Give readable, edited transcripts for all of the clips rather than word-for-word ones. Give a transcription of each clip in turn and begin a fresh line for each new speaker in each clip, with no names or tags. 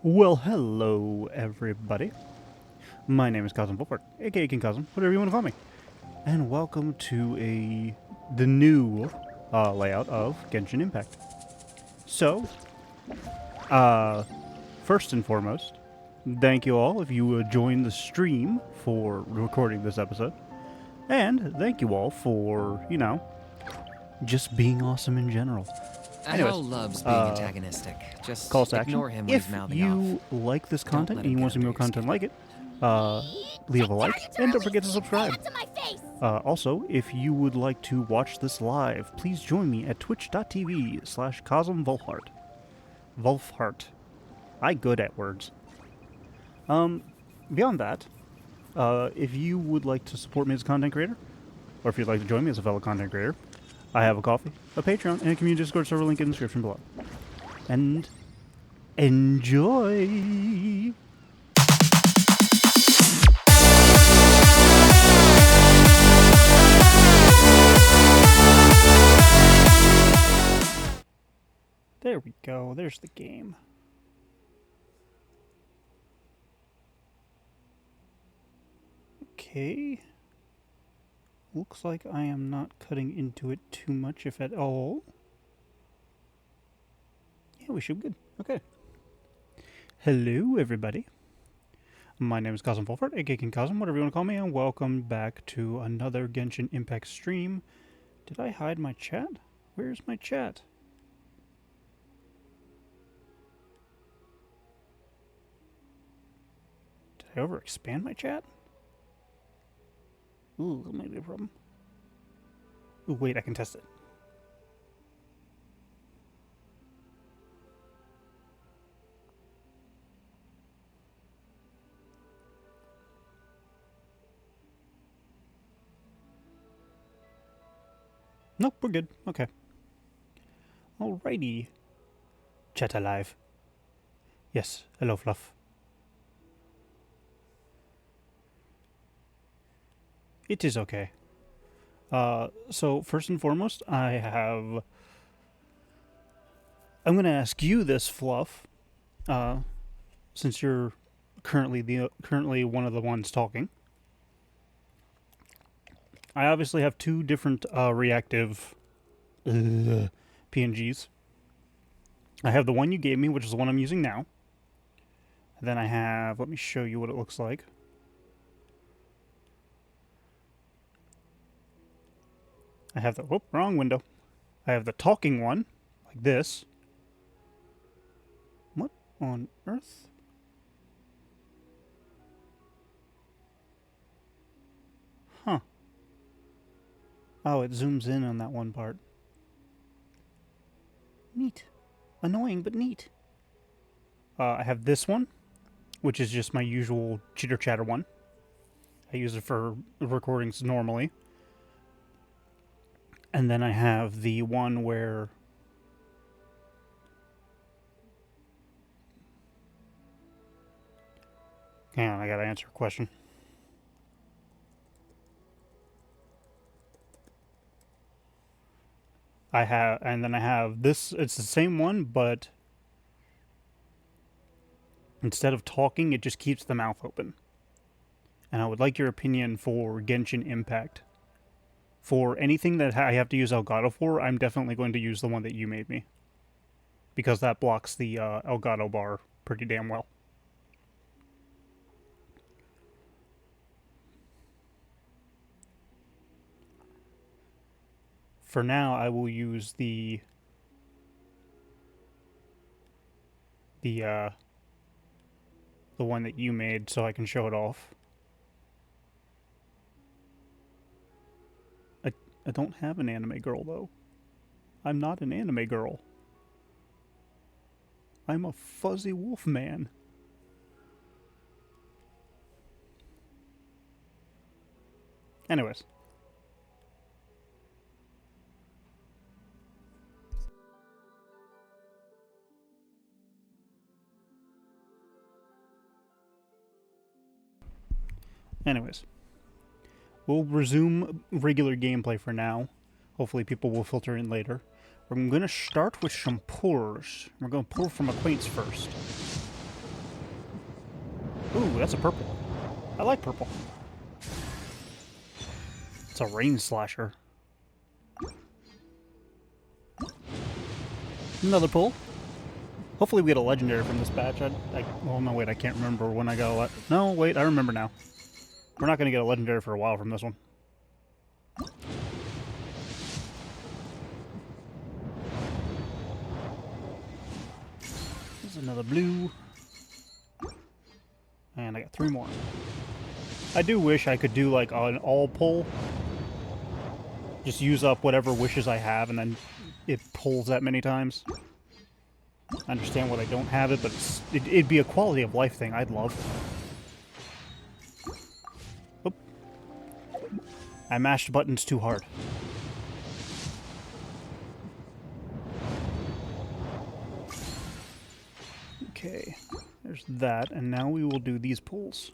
Well, hello, everybody. My name is Kazm Vulfhart, aka King Kazm, whatever you want to call me. And welcome to the new layout of Genshin Impact. So, first and foremost, thank you all if you joined the stream for recording this episode. And thank you all for, just being awesome in general. Anyways,
Hal loves being antagonistic. Just
calls to action.
ignore him when
If
he's mouthing
you
off.
like this content
let
and
him
you want
get
some more
under your
content
skin.
like it, leave a like and don't forget to subscribe. Also, if you would like to watch this live, please join me at twitch.tv/Kazm Vulfhart. Vulfhart. I good at words. Beyond that, if you would like to support me as a content creator, or if you'd like to join me as a fellow content creator, I have a Ko-fi, a Patreon, and a community Discord server link in the description below. And enjoy! There we go, there's the game. Okay. Looks like I am not cutting into it too much, if at all. Yeah, we should be good. Okay. Hello, everybody. My name is Kazm Vulfhart, aka King Kazm, whatever you want to call me, and welcome back to another Genshin Impact stream. Did I hide my chat? Where's my chat? Did I overexpand my chat? Ooh, that might be a problem. Ooh, wait, I can test it. Nope, we're good. Okay. Alrighty. Chat alive. Yes, hello, Fluff. It is okay. So first and foremost, I'm going to ask you this, Fluff, since you're currently one of the ones talking. I obviously have two different reactive PNGs. I have the one you gave me, which is the one I'm using now. And then I have, let me show you what it looks like. I have the, whoop, wrong window. I have the talking one, like this. What on earth? Huh. Oh, it zooms in on that one part. Neat. Annoying, but neat. I have this one, which is just my usual chitter-chatter one. I use it for recordings normally. And then I have the one where... Hang on, I gotta answer a question. And then I have this, it's the same one, but instead of talking, it just keeps the mouth open. And I would like your opinion for Genshin Impact. For anything that I have to use Elgato for, I'm definitely going to use the one that you made me. Because that blocks the Elgato bar pretty damn well. For now, I will use the one that you made so I can show it off. I don't have an anime girl, though. I'm not an anime girl. I'm a fuzzy wolf man. Anyways. We'll resume regular gameplay for now. Hopefully people will filter in later. I'm going to start with some pours. We're going to pour from acquaintance first. Ooh, that's a purple. I like purple. It's a rain slasher. Another pull. Hopefully we get a legendary from this batch. Well, no, wait, I can't remember when I got a No, wait, I remember now. We're not going to get a legendary for a while from this one. There's another blue. And I got 3 more. I do wish I could do like an all pull. Just use up whatever wishes I have and then it pulls that many times. I understand what I don't have it, but it'd be a quality of life thing I'd love. Oop. I mashed buttons too hard. Okay, there's that, and now we will do these pulls.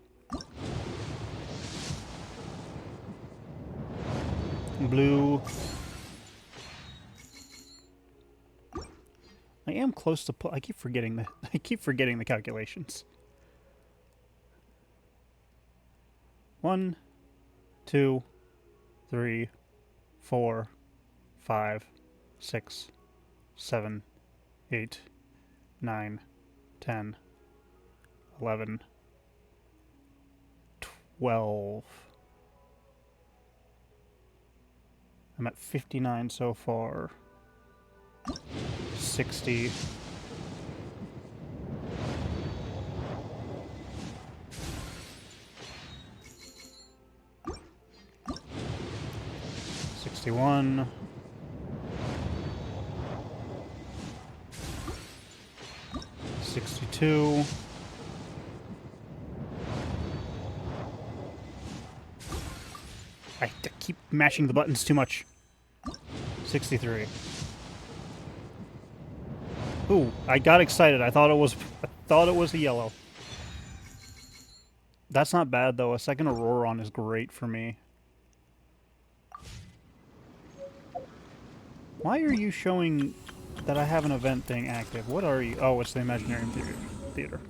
Blue. I am close to I keep forgetting the calculations. 1, 2, 3, 4, 5, 6, 7, 8, 9, 10, 11, 12. I'm at 59 so far. 60. 61. 62. I keep mashing the buttons too much. 63. Ooh, I got excited. I thought it was a yellow. That's not bad though. A second Auroron is great for me. Why are you showing that I have an event thing active? What are you? Oh, it's the Imaginary Theater.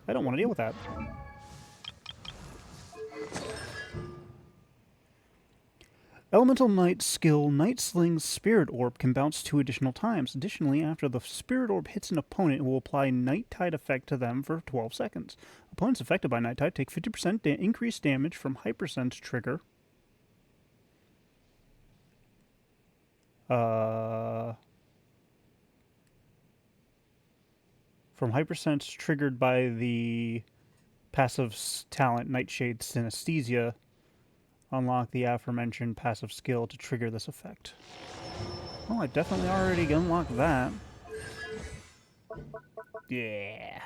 I don't want to deal with that. Elemental Knight skill, Night Sling's Spirit Orb can bounce 2 additional times. Additionally, after the Spirit Orb hits an opponent, it will apply Night Tide effect to them for 12 seconds. Opponents affected by Night Tide take 50% increased damage from Hypersense trigger. From Hypersense triggered by the passive talent Nightshade Synesthesia. Unlock the aforementioned passive skill to trigger this effect. Oh, I definitely already unlocked that. Yeah.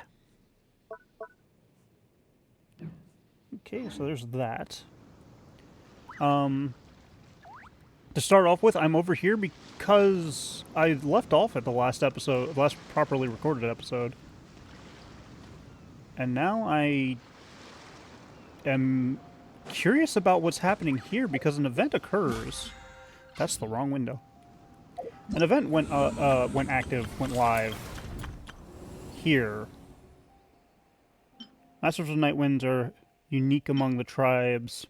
Okay, so there's that. To start off with, I'm over here because I left off at the last properly recorded episode. And now I am curious about what's happening here because an event occurs. That's the wrong window. An event went live here. Masters of Night Winds are unique among the tribes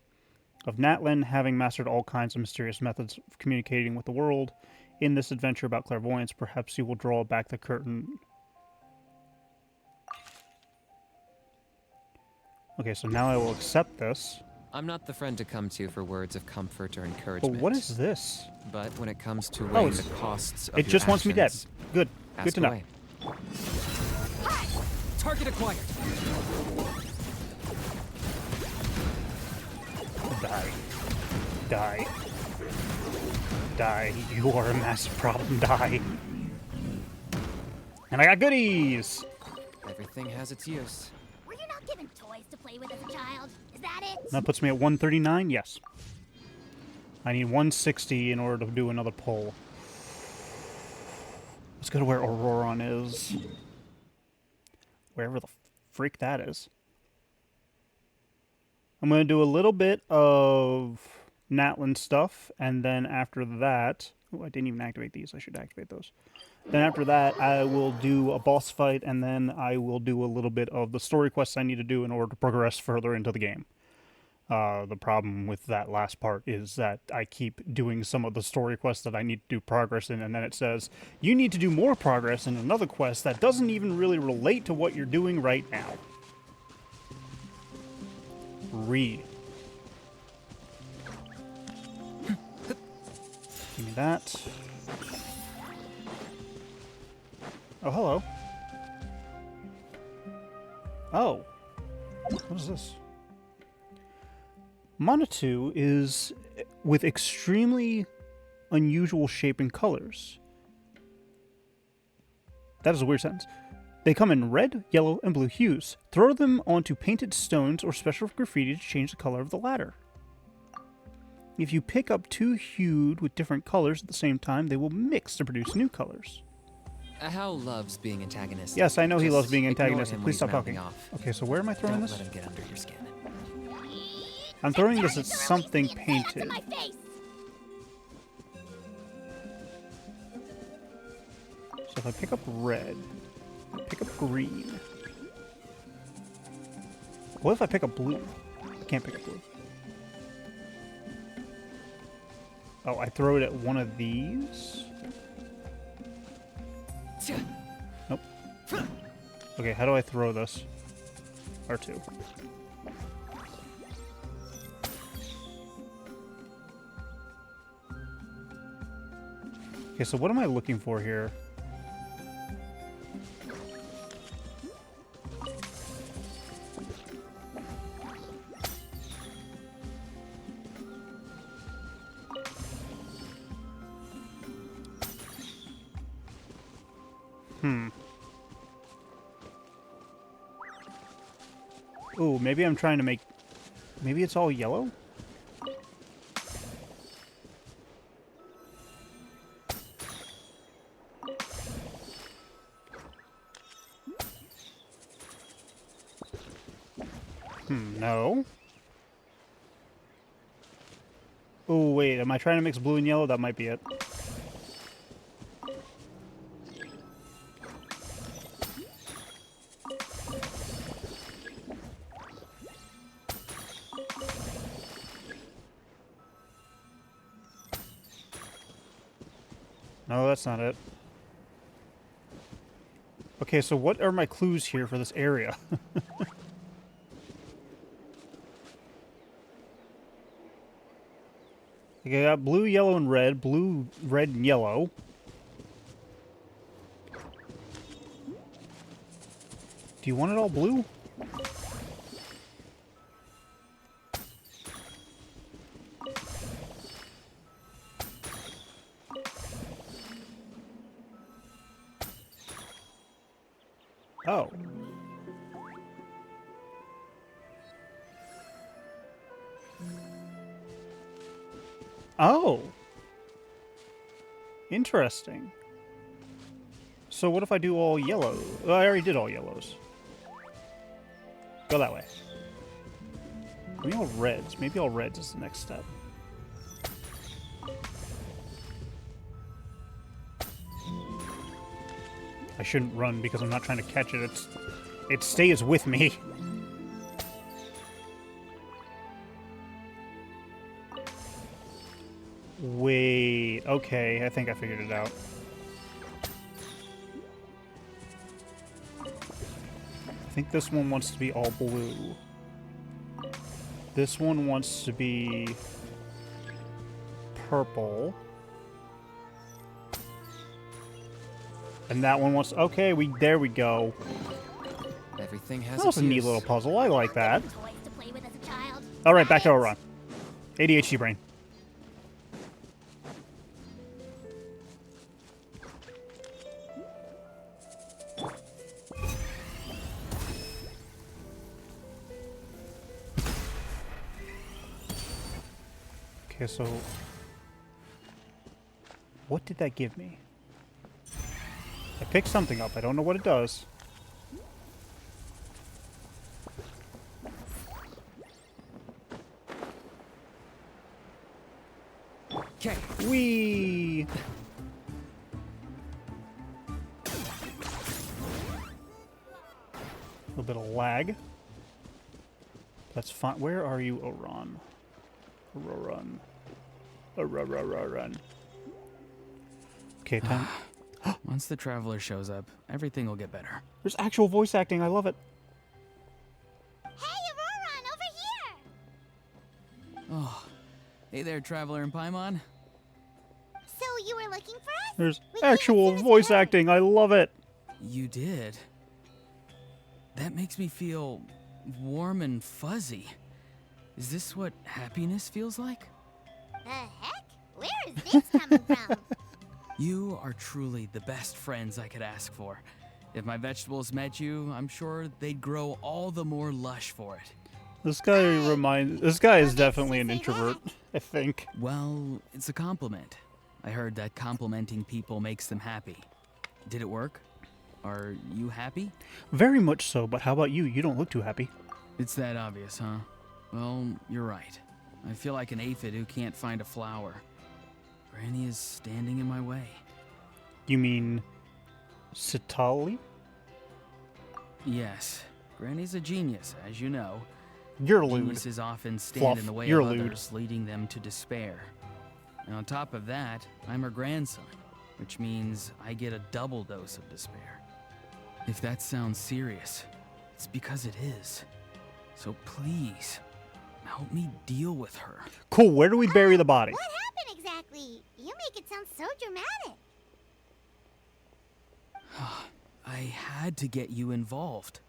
of Natlan, having mastered all kinds of mysterious methods of communicating with the world. In this adventure about clairvoyance, perhaps you will draw back the curtain. Okay, so now I will accept this.
I'm not the friend to come to for words of comfort or encouragement.
But what is this?
But when it comes to weighing the costs of
it
your
just wants me dead.
actions,
Good. Good to know.
away. Target acquired.
Die. Die. Die. You are a massive problem. Die. And I got goodies!
Everything has its use.
Were you not given toys to play with as a child? Is that it?
That puts me at 139? Yes. I need 160 in order to do another pull. Let's go to where Auroron is. Wherever the freak that is. I'm going to do a little bit of Natlan stuff, and then after that... Oh, I didn't even activate these. I should activate those. Then after that, I will do a boss fight, and then I will do a little bit of the story quests I need to do in order to progress further into the game. The problem with that last part is that I keep doing some of the story quests that I need to do progress in, and then it says, you need to do more progress in another quest that doesn't even really relate to what you're doing right now. Read. Give me that. Oh, hello. Oh. What is this? Monatu is with extremely unusual shape and colors. That is a weird sentence. They come in red, yellow, and blue hues. Throw them onto painted stones or special graffiti to change the color of the latter. If you pick up two hued with different colors at the same time, they will mix to produce new colors.
Hal loves being antagonistic.
Yes, I know he
Just
loves being
ignore
antagonistic.
him when
Please
he's
stop
mouthing
talking.
off.
Okay, so where am I throwing
Don't
this?
let him get under your skin.
I'm throwing this at
It's
something
literally being
painted.
to my face.
So if I pick up red, pick up green. What if I pick up blue? I can't pick up blue. Oh, I throw it at one of these? Nope. Okay, how do I throw this? R2. Okay, so what am I looking for here? Ooh, maybe I'm trying to make... Maybe it's all yellow? No. Oh, wait, am I trying to mix blue and yellow? That might be it. No, that's not it. Okay, so what are my clues here for this area? Okay, I got blue, yellow, and red. Blue, red, and yellow. Do you want it all blue? Oh. Oh. Interesting. So what if I do all yellow? Well, I already did all yellows. Go that way. Maybe all reds. Maybe all reds is the next step. I shouldn't run because I'm not trying to catch it. It stays with me. Wait, okay, I think I figured it out. I think this one wants to be all blue. This one wants to be purple. And that one wants... Okay, there we go.
Everything has
That was a
its
neat
use.
little puzzle. I like that.
Toys to play with as a child.
Alright, back to our run. ADHD brain. Okay, so... What did that give me? I picked something up. I don't know what it does.
Okay.
Whee! little bit of lag. That's fine. Where are you, Oran? Run. Run. Okay, time.
Once the traveler shows up, everything will get better.
There's actual voice acting. I love it.
Hey, Auroran, over here!
Oh, hey there, traveler in Paimon.
So you were looking for us?
There's
We came as
actual
soon as
voice
we heard.
acting. I love it.
You did. That makes me feel warm and fuzzy. Is this what happiness feels like?
The heck? Where is this coming from?
You are truly the best friends I could ask for. If my vegetables met you, I'm sure they'd grow all the more lush for it.
This guy This guy is
What makes
definitely
you
an
say
introvert. I think.
Well, it's a compliment. I heard that complimenting people makes them happy. Did it work? Are you happy?
Very much so. But how about you? You don't look too happy.
It's that obvious, huh? Well, you're right. I feel like an aphid who can't find a flower. Granny is standing in my way.
You mean Sitali?
Yes, Granny's a genius, as you know.
You're lewd.
Geniuses often stand
Fluff,
in the way
you're
of
lewd.
others, leading them to despair. And on top of that, I'm her grandson, which means I get a double dose of despair. If that sounds serious, it's because it is. So please, help me deal with her.
Cool. Where do we bury the body?
What happened exactly? You make it sound so dramatic.
I had to get you involved.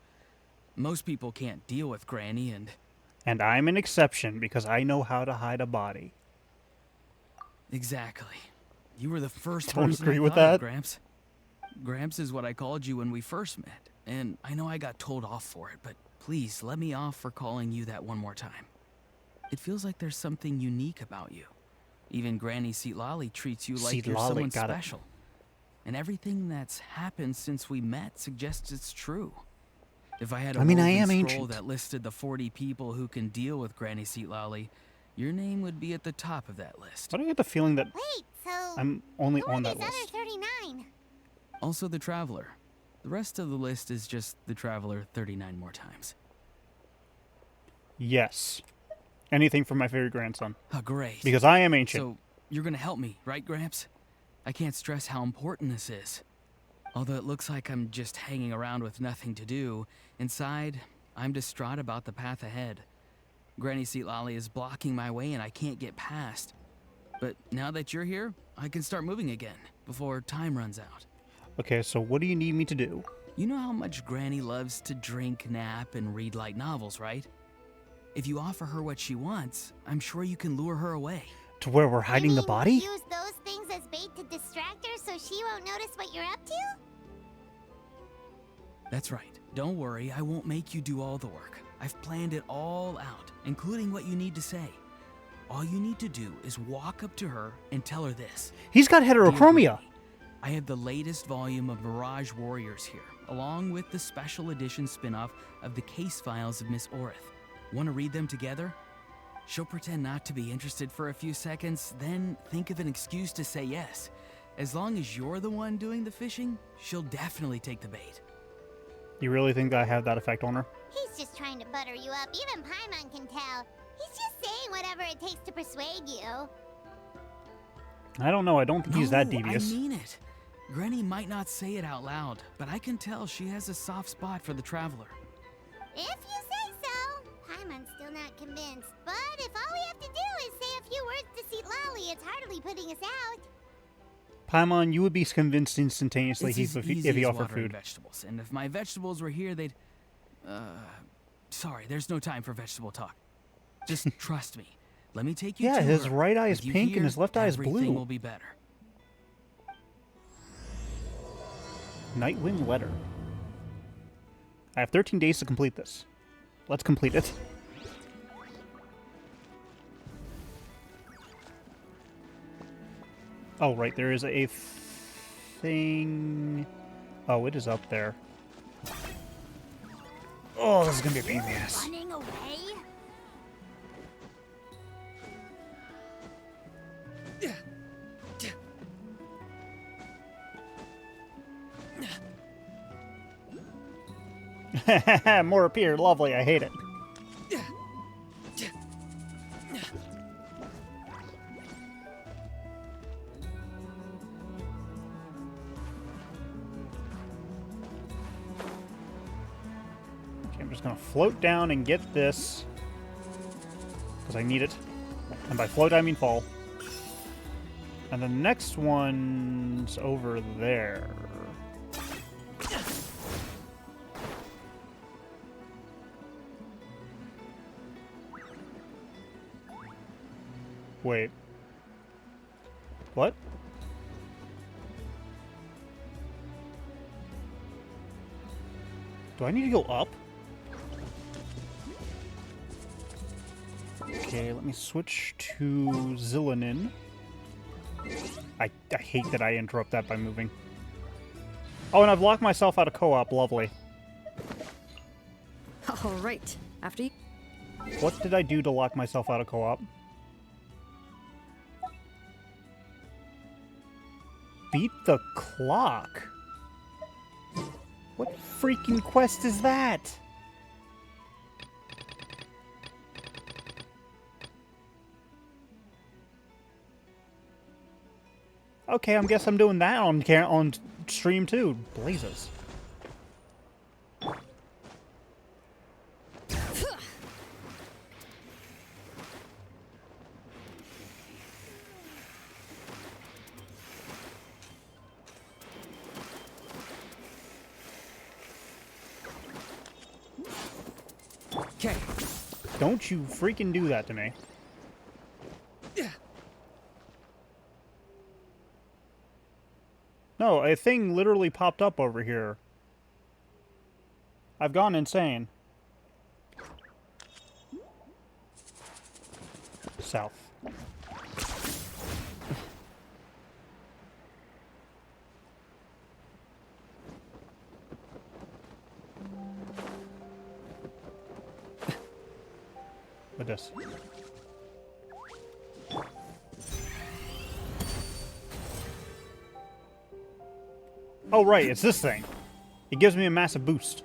Most people can't deal with Granny, and
And I'm an exception because I know how to hide a body.
exactly. You were the first
Don't
person
agree
I
with
thought of,
that.
Gramps. Gramps is what I called you when we first met, and I know I got told off for it, but please let me off for calling you that one more time. It feels like there's something unique about you. Even Granny Seatlali treats you like you're
Seatlali,
someone
got it.
special. And everything that's happened since we met suggests it's true. If I had a
I mean, I
woven
am
scroll
ancient.
that listed the 40 people who can deal with Granny Seatlali, your name would be at the top of that list.
Why do I get the feeling that
Wait, so
I'm only
who are
on
these
that
other
list?
39?
Also the Traveler. The rest of the list is just the Traveler 39 more times.
Yes. Anything for my favorite grandson.
Oh, great.
Because I am ancient.
So, you're gonna help me, right, Gramps? I can't stress how important this is. Although it looks like I'm just hanging around with nothing to do, inside, I'm distraught about the path ahead. Granny Seatlali is blocking my way and I can't get past. But now that you're here, I can start moving again, before time runs out.
Okay, so what do you need me to do?
You know how much Granny loves to drink, nap, and read light novels, right? If you offer her what she wants, I'm sure you can lure her away.
To where we're hiding
You
the
mean
body?
Use those things as bait to distract her so she won't notice what you're up to?
That's right. Don't worry, I won't make you do all the work. I've planned it all out, including what you need to say. All you need to do is walk up to her and tell her this.
He's got
"Dear
heterochromia.
Granny, I have the latest volume of Mirage Warriors here, along with the special edition spin-off of the Case Files of Miss Orith. Want to read them together? She'll pretend not to be interested for a few seconds, then think of an excuse to say yes. As long as you're the one doing the fishing, she'll definitely take the bait.
You really think I have that effect on her?
He's just trying to butter you up. Even Paimon can tell. He's just saying whatever it takes to persuade you.
I don't know. I don't think he's that devious.
I mean it. Granny might not say it out loud, but I can tell she has a soft spot for the Traveler.
If you say so. Paimon's still not convinced. But if all we have to do is say a few words to Seatlali, it's hardly putting us out.
Paimon, you would be convinced instantaneously
It's
if
as easy
he
as
offered
watering
food.
vegetables, and if my vegetables were here, they'd... Sorry, there's no time for vegetable talk. Just trust me. Let me take you
Yeah,
to
his
her.
right eye is
With you
pink and
here,
his left eye is
everything
blue.
will be better.
Nightwing letter. I have 13 days to complete this. Let's complete it. Oh, right, there is a thing. Oh, it is up there. Oh, this is gonna be a pain in the ass.
Running away?
More appeared. Lovely. I hate it. Okay, I'm just gonna float down and get this. Because I need it. And by float, I mean fall. And the next one's over there. Wait. What? Do I need to go up? Okay, let me switch to Zillanin. I hate that I interrupt that by moving. Oh, and I've locked myself out of co-op. Lovely.
All right. After you.
What did I do to lock myself out of co-op? Beat the clock? What freaking quest is that? Okay, I guess I'm doing that on stream too. Blazes.
Okay.
Don't you freaking do that to me. No, a thing literally popped up over here. I've gone insane. South. With this. Oh, right, it's this thing. It gives me a massive boost.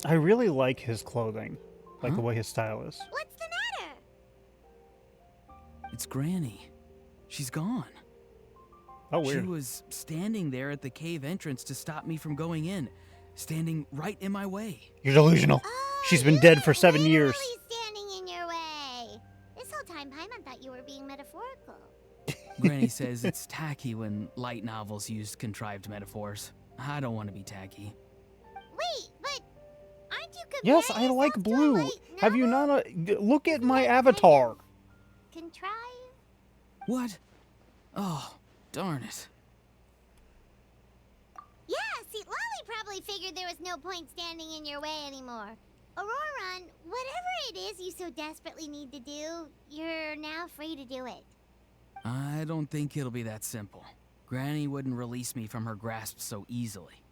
I really like his clothing. Like the way his style is.
What's the matter?
It's Granny. She's gone.
Oh, weird.
She was standing there at the cave entrance to stop me from going in. Standing right in my way.
You're delusional.
Oh,
She's been
you
dead
were
for 7 years.
literally standing in your way. This whole time, Paimon thought you were being metaphorical.
Granny says it's tacky when light novels use contrived metaphors. I don't want to be tacky.
Wait, but aren't you comparing
Yes, I like
yourself to a
blue.
light
Have you
novel?
not? Look at my
Isn't that kind
avatar.
of Contrive?
What? Oh, darn it.
Yeah, see, Lolly probably figured there was no point standing in your way anymore. Auroron, whatever it is you so desperately need to do, you're now free to do it.
I don't think it'll be that simple. Granny wouldn't release me from her grasp so easily.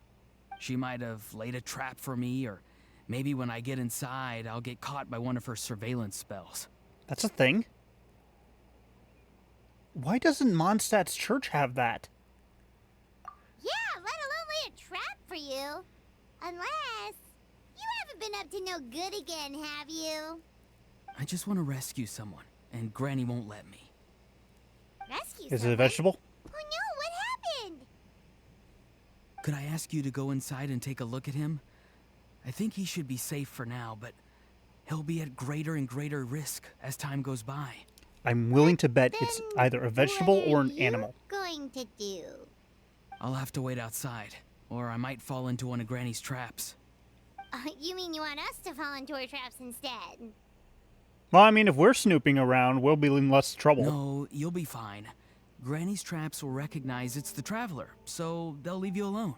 She might have laid a trap for me, or maybe when I get inside, I'll get caught by one of her surveillance spells.
That's a thing. Why doesn't Mondstadt's church have that?
Yeah, let alone lay a trap for you. Unless you haven't been up to no good again, have you?
I just want to rescue someone, and Granny won't let me.
Rescue
Is it a
someone?
vegetable?
Oh no, what happened?
Could I ask you to go inside and take a look at him? I think he should be safe for now, but he'll be at greater and greater risk as time goes by.
I'm willing to bet it's
Then
either a vegetable
what
or
are
an
you
animal.
going to do?
I'll have to wait outside, or I might fall into one of Granny's traps.
You mean you want us to fall into her traps instead?
Well, I mean, if we're snooping around, we'll be in less trouble.
No, you'll be fine. Granny's traps will recognize it's the traveler, so they'll leave you alone.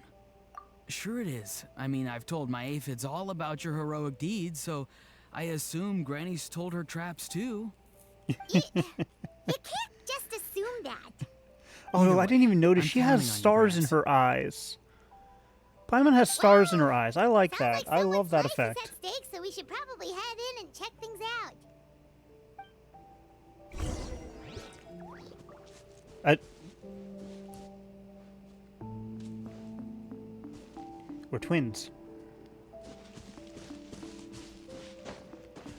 Sure it is. I mean, I've told my aphids all about your heroic deeds, so I assume Granny's told her traps too.
You can't just assume that.
Oh,
Either
I didn't even notice
I'm
she has
counting on you,
stars in
Grass.
her eyes. Paimon has stars in her
Wow.
eyes. I like
Sounds
that.
like
I love
someone's
that
life
effect.
is at stake, so we should probably head in and check things out.
We're twins.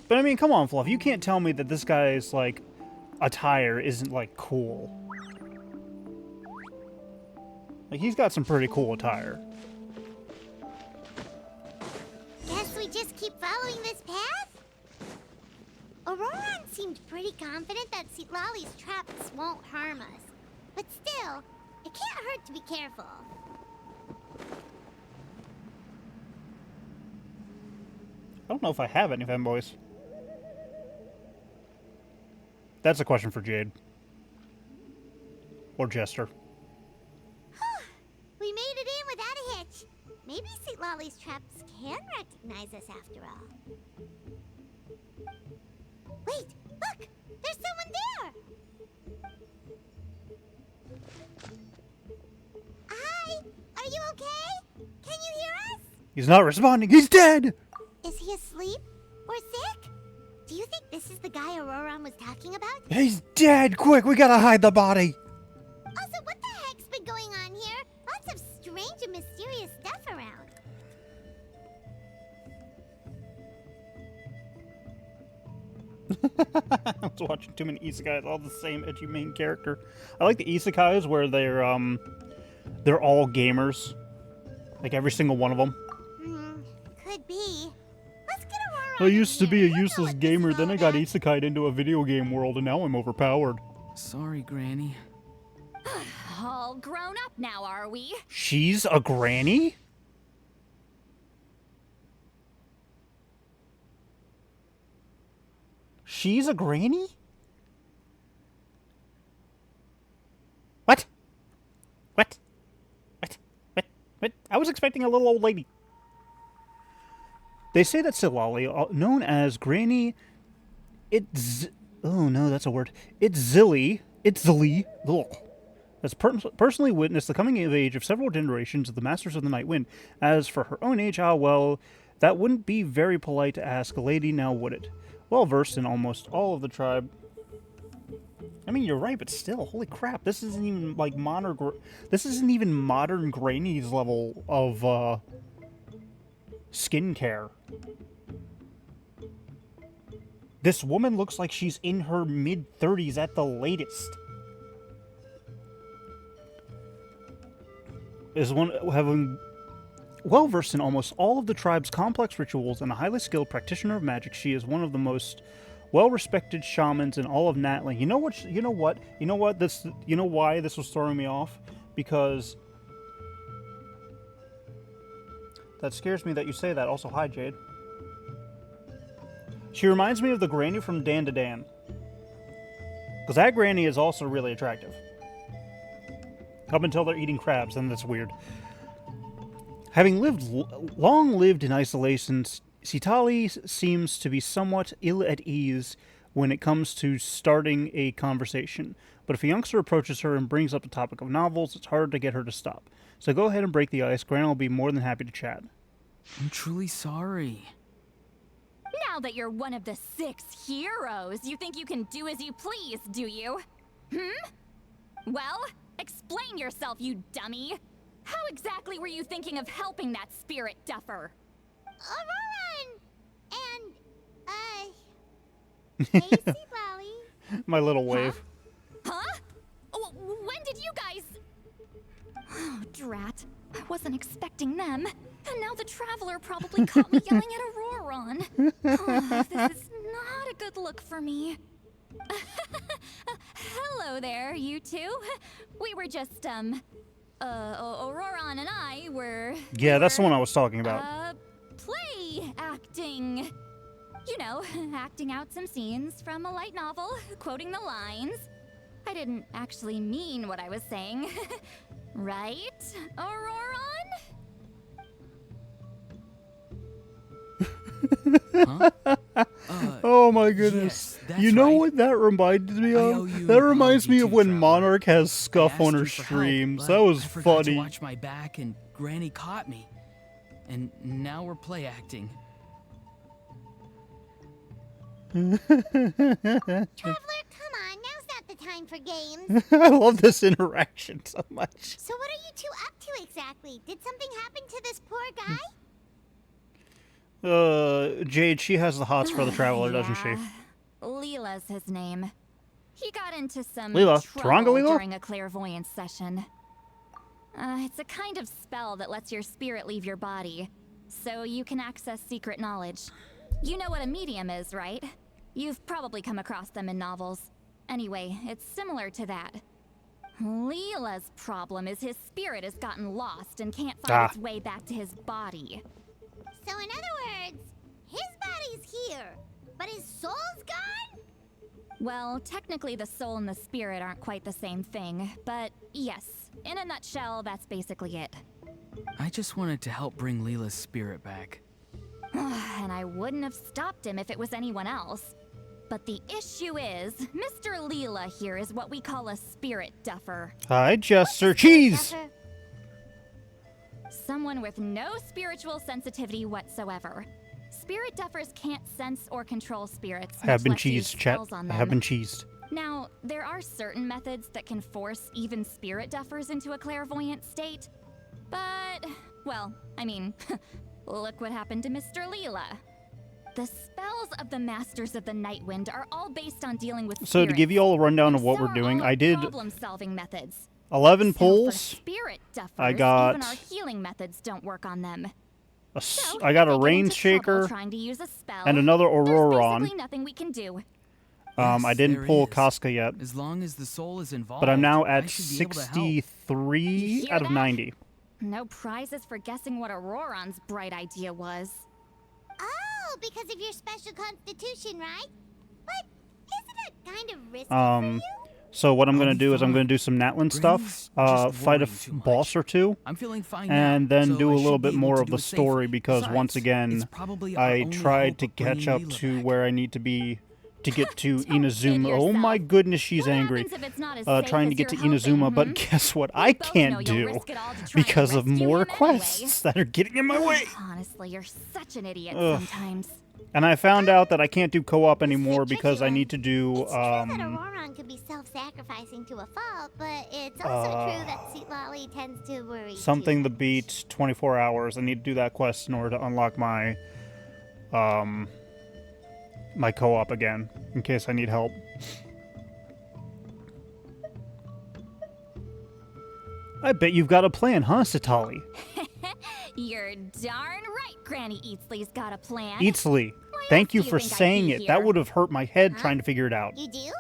But I mean, come on, Fluff. You can't tell me that this guy's, like, attire isn't, like, cool. Like, he's got some pretty cool attire.
Guess we just keep following this path? Auroran seemed pretty confident that Lolly's traps won't harm us. But still, it can't hurt to be careful.
I don't know if I have any fanboys. That's a question for Jade. Or Jester.
We made it in without a hitch. Maybe St. Lolly's traps can recognize us after all. Wait, look! There's someone there! Hi! Are you okay? Can you hear us?
He's not responding. He's dead!
Is he asleep? Or sick? Do you think this is the guy Auroran was talking about?
He's dead! Quick, we gotta hide the body!
Also, what the heck's been going on here? Lots of strange and mysterious stuff around.
I was watching too many isekais, all the same edgy main character. I like the isekais where they're all gamers. Like every single one of them.
Could be. Let's get Auroran
I used to
in
be
here.
a
He'll know
useless
what this
gamer,
is
then
all
I got
about.
isekai'd into a video game world, and now I'm overpowered.
Sorry, Granny.
All grown up now, are we?
She's a granny? She's a granny? What? What? What? What? What? I was expecting a little old lady. They say that Silali, known as Granny, oh no, that's a word. It's Zilly. Ugh, has personally witnessed the coming of age of several generations of the Masters of the Night Wind. As for her own age, well, that wouldn't be very polite to ask a lady, now would it? Well versed in almost all of the tribe. I mean, you're right, but still, holy crap! This isn't even like modern. This isn't even modern Granny's level of skincare. This woman looks like she's in her mid-30s at the latest. Is one having well versed in almost all of the tribe's complex rituals and a highly skilled practitioner of magic, she is one of the most well-respected shamans in all of Natlan. You know what? You know what? You know what? You know why this was throwing me off? Because that scares me that you say that. Also, hi, Jade. She reminds me of the granny from Dan to Dan. Because that granny is also really attractive. Up until they're eating crabs, then that's weird. Having long lived in isolation, Sitali seems to be somewhat ill at ease when it comes to starting a conversation. But if a youngster approaches her and brings up the topic of novels, it's hard to get her to stop. So go ahead and break the ice. Granny will be more than happy to chat.
I'm truly sorry.
Now that you're one of the 6 heroes, you think you can do as you please, do you? Well, explain yourself, you dummy. How exactly were you thinking of helping that spirit duffer?
Auroran! And, Casey Lolly.
My little wave.
Huh? When did you guys... Oh, drat. I wasn't expecting them. And now the Traveler probably caught me yelling at Auroran. Oh, this is not a good look for me. Hello there, you two. We were just, Auroran and I were...
Yeah, that's the one I was talking about.
Play acting. You know, acting out some scenes from a light novel, quoting the lines. I didn't actually mean what I was saying. Right, Auroran?
Huh?
Oh my goodness.
yes, that's
You know
right.
what that reminds me
owe
of?
you
That
an
reminds me
apology
of
too,
when
Traveler.
Monarch has
I
Scuff
asked
on her
you for help,
streams.
but
That was
I forgot
funny.
to watch my back, and Granny caught me. And now we're play acting.
Traveler, come on, now's not the time for games.
I love this interaction so much.
So what are you two up to exactly? Did something happen to this poor guy?
Jade, she has the hots for the traveler, doesn't she?
Yeah. Leela's his name. He got into some
Leela?
trouble
Taronga Leela?
during a clairvoyance session. It's a kind of spell that lets your spirit leave your body, so you can access secret knowledge. You know what a medium is, right? You've probably come across them in novels. Anyway, it's similar to that. Leela's problem is his spirit has gotten lost and can't find its way back to his body.
So in other words, his body's here, but his soul's gone?
Well, technically the soul and the spirit aren't quite the same thing, but yes, in a nutshell, that's basically it.
I just wanted to help bring Leela's spirit back.
And I wouldn't have stopped him if it was anyone else. But the issue is, Mr. Leela here is what we call a spirit duffer.
Hi, Jester Cheese!
Duffer?
Someone with no spiritual sensitivity whatsoever. Spirit duffers can't sense or control spirits.
I have
much
been
less use
cheesed, chat.
spells on
I have
them.
been cheesed.
Now, there are certain methods that can force even spirit duffers into a clairvoyant state. But, well, I mean, look what happened to Mr. Leela. The spells of the Masters of the Nightwind are all based on dealing with
So to
spirits.
give you all a rundown of
So
what we're
are
doing,
all
I did
problem-solving methods.
11
So for
pulls.
spirit duffers,
I got-
even our healing methods don't work on them. So
I got
if
a
they get
rain
into trouble
shaker
trying to use a spell,
and another
there's
Auroron.
basically nothing we can do.
I
Yes,
didn't
there
pull
is.
Casca yet,
As long as the soul is involved,
but I'm now
I
at
should be able to help.
63
You hear
out of
that?
90.
No prizes for guessing what Auroron's bright idea was.
Oh, because of your special constitution, right? But isn't it kind of risky
Um,
for you?
So what I'm
I'll
going to
be
do is I'm going
fine.
to do some Natlan stuff,
Granny's just
fight a
worrying too much.
boss or two,
I'm feeling fine
and
now,
then
so
do
I
a
should
little
be
bit
able
more
to
of
do
the
it
story
safely.
because
Besides,
once
it's
again,
probably our
I
only
tried
hope
to
of bringing
catch up
Leela
to
back.
where I need to be to get to
Don't kid
Inazuma. Oh my
yourself.
goodness, she's
What
angry.
happens if it's not as safe
Trying to
as
get to
you're hoping,
Inazuma, but
hmm?
guess what?
We
I
both know
can't
you'll
do
risk it all to try and
because of
rescue
more
him anyway.
quests that are getting in my way.
Honestly, you're such an idiot
Ugh.
sometimes.
And I found out that I can't do co-op anymore
tricky
because I
one.
need to do
It's true that Auroron could be self-sacrificing to a fault, but it's also true that Sweet Lolly tends to worry
something
too
to
much.
beat 24 hours. I need to do that quest in order to unlock my my co-op again in case I need help. I bet you've got a plan, huh, Satali?
You're darn right Granny Eatsley's got a plan.
Eatsley,
Why
thank
else
you
do
for
think I'd
saying
be
it. That
here?
would have hurt my head
Huh?
trying to figure it out.
You do?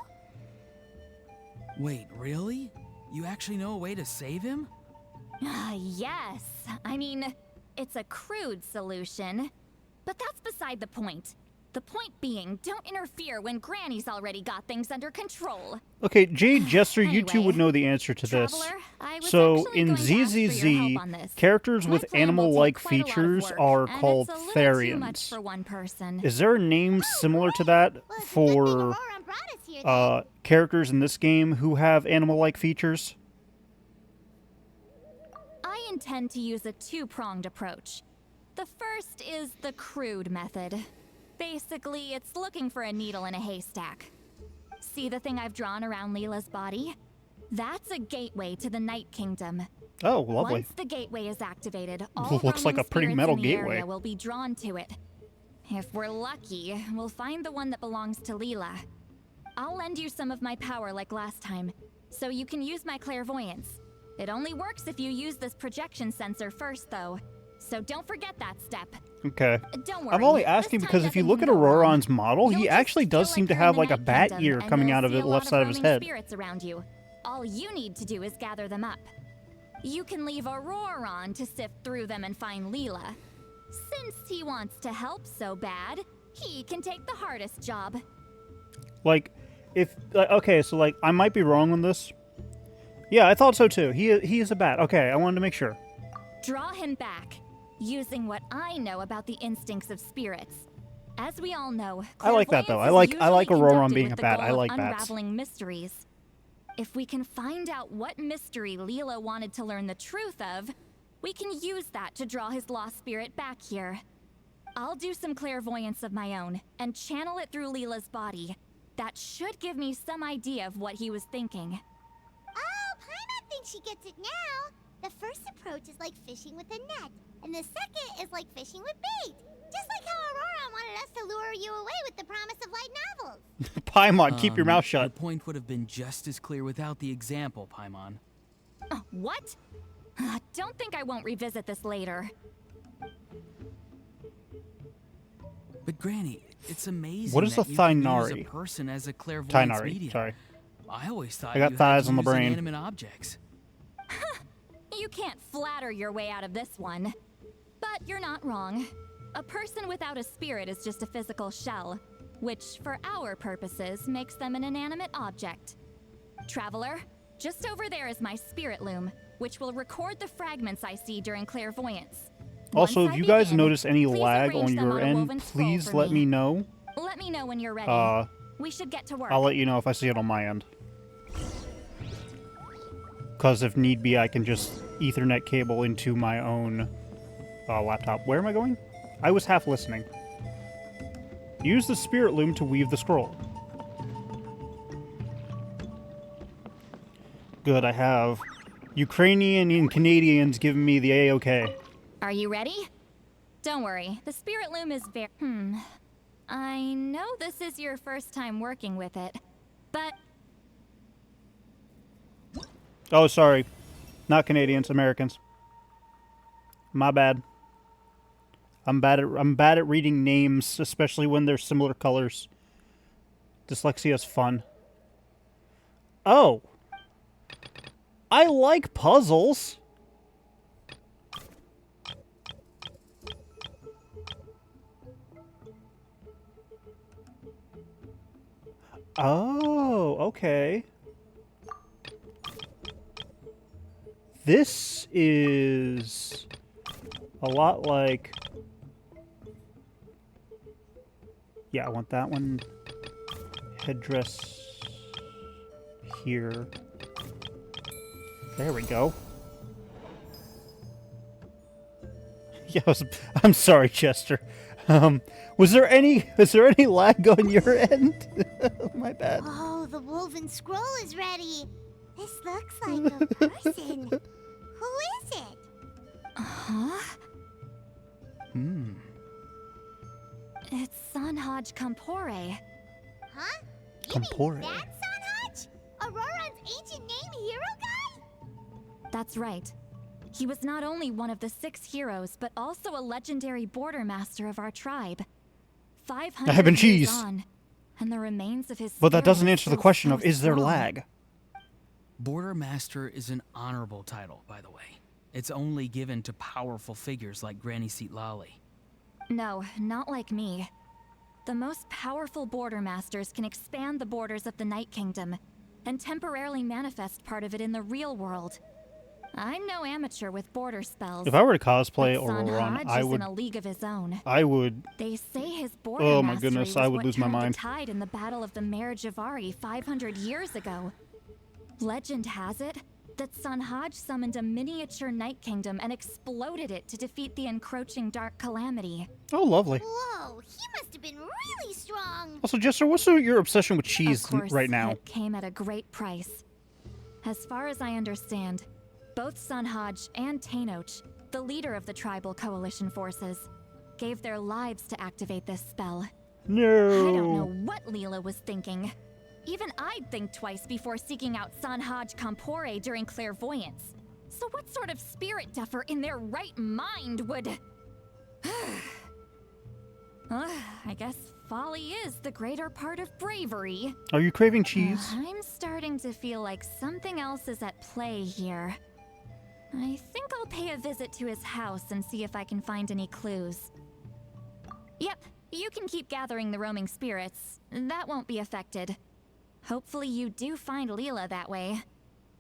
Wait, really? You actually know a way to save him?
Yes. I mean, it's a crude solution. But that's beside the point. The point being, don't interfere when Granny's already got things under control.
Okay, Jade Jester, you two
Anyway,
would know the answer to this.
Traveler, I was
So,
actually
in
going to ask for your
ZZZ,
help on this.
characters
My
with
plan will
animal-like
take quite a lot of
features
work,
are
and
called
it's a little too much
Therians.
for one person.
Is there a name similar to that
Well, it's a good thing
for
Auroron brought us here, then.
characters in this game who have animal-like features?
I intend to use a two-pronged approach. The first is the crude method. Basically, it's looking for a needle in a haystack. See the thing I've drawn around Leela's body? That's a gateway to the Night Kingdom.
Oh, lovely.
Once the gateway is activated, all
Looks like
roaming
a pretty
spirits
metal
in the
gateway.
area will be drawn to it. If we're lucky, we'll find the one that belongs to Leela. I'll lend you some of my power like last time, so you can use my clairvoyance. It only works if you use this projection sensor first, though. So don't forget that step.
Okay.
Don't worry.
I'm only
this
asking
time
because if you
nothing's
look at
gonna go wrong.
Auroron's model,
You'll
he
just
actually does
feel
seem to
you're in
have
the
like a
Night
bat
Kingdom,
ear
and
coming
you'll
out of
see
the
a
left
lot
side of his
roaming
head.
Spirits around you. All you need to do is gather them up. You can leave Auroron to sift through them and find Leela. Since he wants to help so bad, he can take the hardest job.
Like, if okay, so like I might be wrong on this. Yeah, I thought so too. He is a bat. Okay, I wanted to make sure.
Draw him back, using what I know about the instincts of spirits. As we all know,
I like that, though.
clairvoyance is
I like
usually
Auroron
conducted
being
with
a
the
bat.
goal
I
of
like bats.
unraveling mysteries. If we can find out what mystery Leela wanted to learn the truth of, we can use that to draw his lost spirit back here. I'll do some clairvoyance of my own and channel it through Leela's body. That should give me some idea of what he was thinking.
Oh, Paimon thinks she gets it now. The first approach is like fishing with a net, and the second is like fishing with bait. Just like how Aurora wanted us to lure you away with the promise of light novels.
Paimon, keep your mouth
Your
shut.
point would have been just as clear without the example, Paimon.
What? Don't think I won't revisit this later.
But Granny, it's amazing
What is
that
a
you can use
Thainari?
a person as a clairvoyance
Tainari,
medium.
sorry.
I always thought
I got
you
thighs
had to
on the
use
brain.
inanimate objects.
You can't flatter your way out of this one. But you're not wrong. A person without a spirit is just a physical shell, which, for our purposes, makes them an inanimate object. Traveler, just over there is my spirit loom, which will record the fragments I see during clairvoyance.
Also,
Once
if
I
you guys
begin,
notice any
please
lag
arrange
on
them
your
a
end,
woven scroll
please
for
let me know.
Let me know when you're ready. We should get to work.
I'll let you know if I see it on my end. Because if need be, I can just Ethernet cable into my own laptop. Where am I going? I was half listening. Use the spirit loom to weave the scroll. Good, I have Ukrainian and Canadians giving me the A-OK.
Are you ready? Don't worry, the spirit loom is very... I know this is your first time working with it, but...
Oh, sorry. Not Canadians, Americans. My bad. I'm bad at reading names, especially when they're similar colors. Dyslexia is fun. Oh. I like puzzles. Oh, okay. This is a lot like... Yeah, I want that one. Headdress here. There we go. Yeah, I'm sorry, Chester. Was there any lag on your end? My bad.
Oh, the woven scroll is ready. This looks like a person. Who is it?
Huh? It's Sanhaj Kampore.
Huh? You
Kampore.
mean that Sanhaj? Aurora's ancient name hero guy?
That's right. He was not only one of the 6 heroes, but also a legendary border master of our tribe. 500
Have and
years
cheese.
on, and the remains of his
But that
spirit
doesn't
are
answer the
still
question
so
of, is there
strong.
lag?
Border Master is an honorable title, by the way. It's only given to powerful figures like Granny Seatlali.
No, not like me. The most powerful border masters can expand the borders of the Night Kingdom and temporarily manifest part of it in the real world. I'm no amateur with border spells.
If I were to cosplay
but
Auron,
Sanhaj
I
is
would...
in a league of his own.
I would...
They say his border
Oh my
mastery
goodness,
was
I would
what
lose my
turned
mind.
the tide in the Battle of the Marriage of Ari 500 years ago. Legend has it that Sanhaj summoned a miniature Night Kingdom and exploded it to defeat the encroaching Dark Calamity.
Oh, lovely.
Whoa, he must have been really strong.
Also, Jester, what's your obsession with cheese
Of course,
right now?
it came at a great price. As far as I understand, both Sanhaj and Tainoch, the leader of the tribal coalition forces, gave their lives to activate this spell.
No.
I don't know what Leela was thinking. Even I'd think twice before seeking out Sanhaj Kampore during clairvoyance. So what sort of spirit duffer in their right mind would... I guess folly is the greater part of bravery.
Are you craving cheese?
I'm starting to feel like something else is at play here. I think I'll pay a visit to his house and see if I can find any clues. Yep, you can keep gathering the roaming spirits. That won't be affected. Hopefully you do find Leela that way,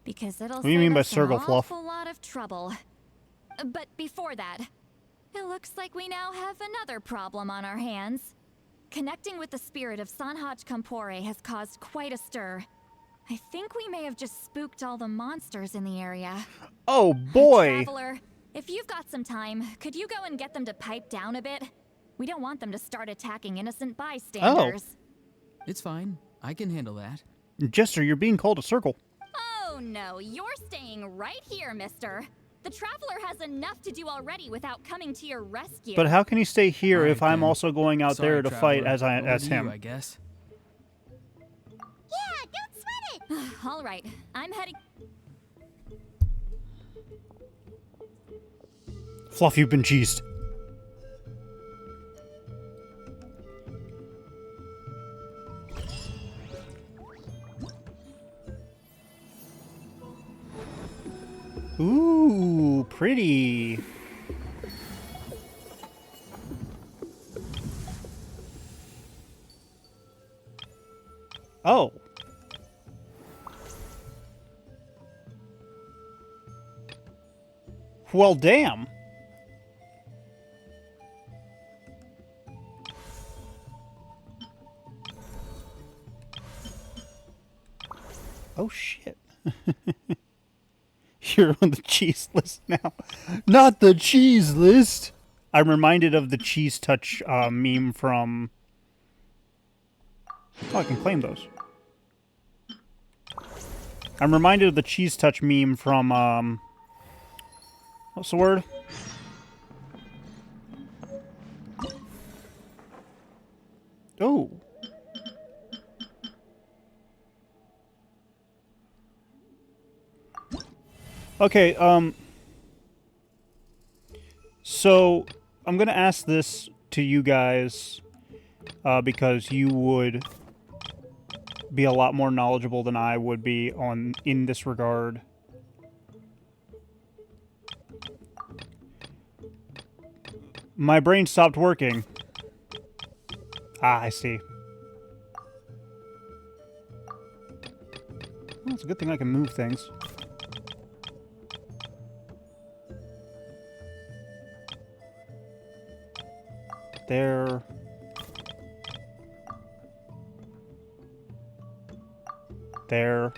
because it'll
What do you
save
mean by
us an
Circle Fluff?
awful lot of trouble. But before that, it looks like we now have another problem on our hands. Connecting with the spirit of Sanhaj Kampore has caused quite a stir. I think we may have just spooked all the monsters in the area.
Oh, boy.
Traveler, if you've got some time, could you go and get them to pipe down a bit? We don't want them to start attacking innocent bystanders.
It's fine. I can handle that.
Jester, you're being called a circle.
Oh no, you're staying right here, mister. The Traveler has enough to do already without coming to your rescue.
But how can he stay here if
Alright,
I'm
then.
also going out
Sorry,
there to fight
Traveler.
as
Over to
him?
you, I guess.
Yeah, don't sweat it.
All right, I'm heading.
Fluff, you've been cheesed. Ooh, pretty. Oh. Well, damn. Oh, shit. You're on the cheese list now. Not the cheese list. I'm reminded of the cheese touch meme from... Oh, I can claim those. I'm reminded of the cheese touch meme from, what's the word? Oh. Okay, so I'm gonna ask this to you guys, because you would be a lot more knowledgeable than I would be in this regard. My brain stopped working. Ah, I see. Well, it's a good thing I can move things. There. There.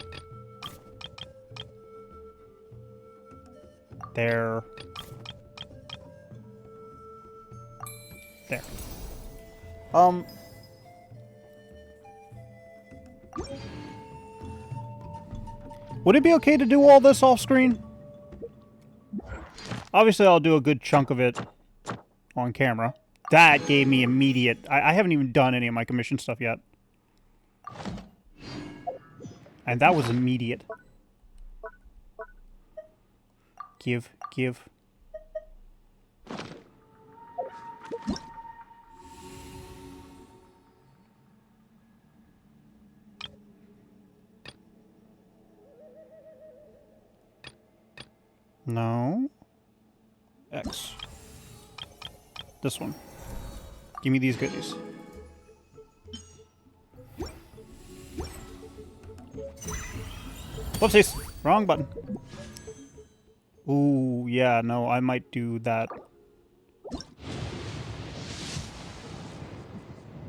There. There. Would it be okay to do all this off screen? Obviously, I'll do a good chunk of it on camera. That gave me immediate... I haven't even done any of my commission stuff yet. And that was immediate. Give. No. X. This one. Give me these goodies. Whoopsies! Wrong button. Ooh, yeah, no, I might do that.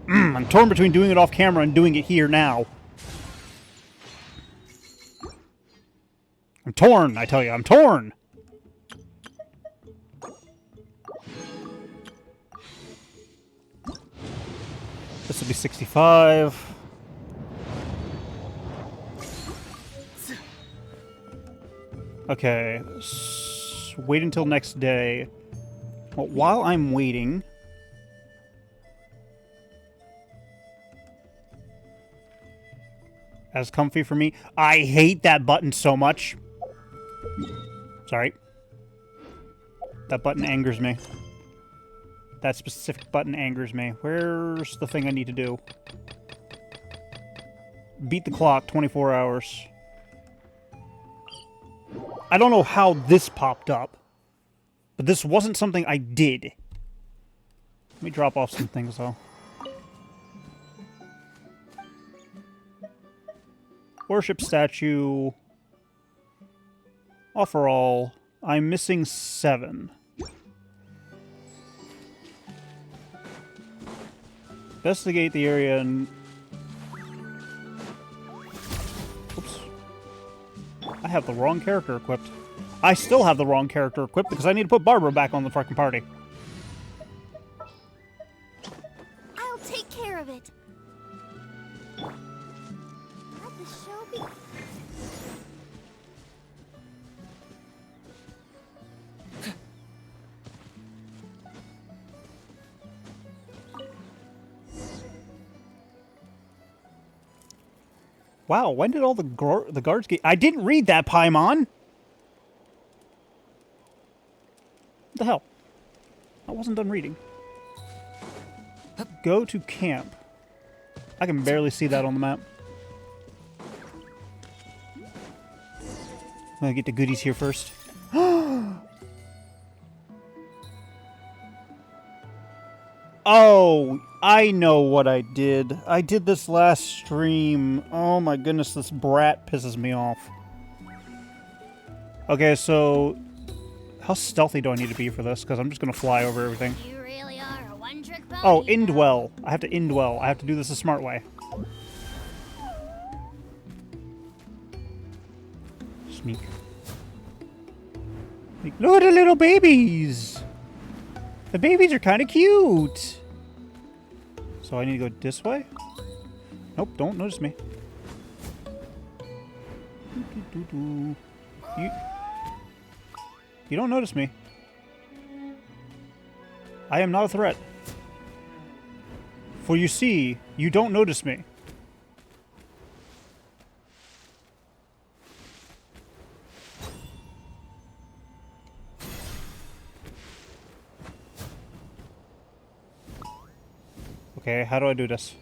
I'm torn between doing it off camera and doing it here now. I'm torn, I tell you, I'm torn! This will be 65. Okay, wait until next day. Well, while I'm waiting... As comfy for me. I hate that button so much. Sorry. That button angers me. That specific button angers me. Where's the thing I need to do? Beat the clock, 24 hours. I don't know how this popped up, but this wasn't something I did. Let me drop off some things, though. Worship statue. Offer all. I'm missing 7. Investigate the area and... Oops. I have the wrong character equipped. I still have the wrong character equipped because I need to put Barbara back on the fucking party.
I'll take care of it.
Wow, when did all the guards get... I didn't read that, Paimon! What the hell? I wasn't done reading. Go to camp. I can barely see that on the map. I'm gonna get the goodies here first. Oh, I know what I did. I did this last stream. Oh my goodness, this brat pisses me off. Okay, so... How stealthy do I need to be for this? Because I'm just gonna fly over everything.
You really are a one-trick pony.
Oh, indwell. I have to indwell. I have to do this a smart way. Sneak. Look at the little babies! The babies are kind of cute! So I need to go this way? Nope, don't notice me. You don't notice me. I am not a threat. For you see, you don't notice me. Okay, how do I do this?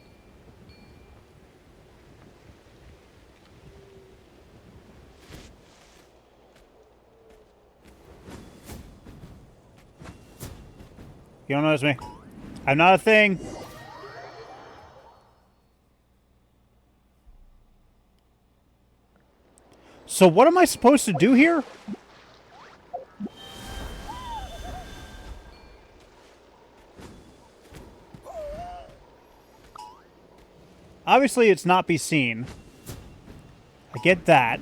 You don't notice me. I'm not a thing. So what am I supposed to do here? Obviously, it's not be seen. I get that.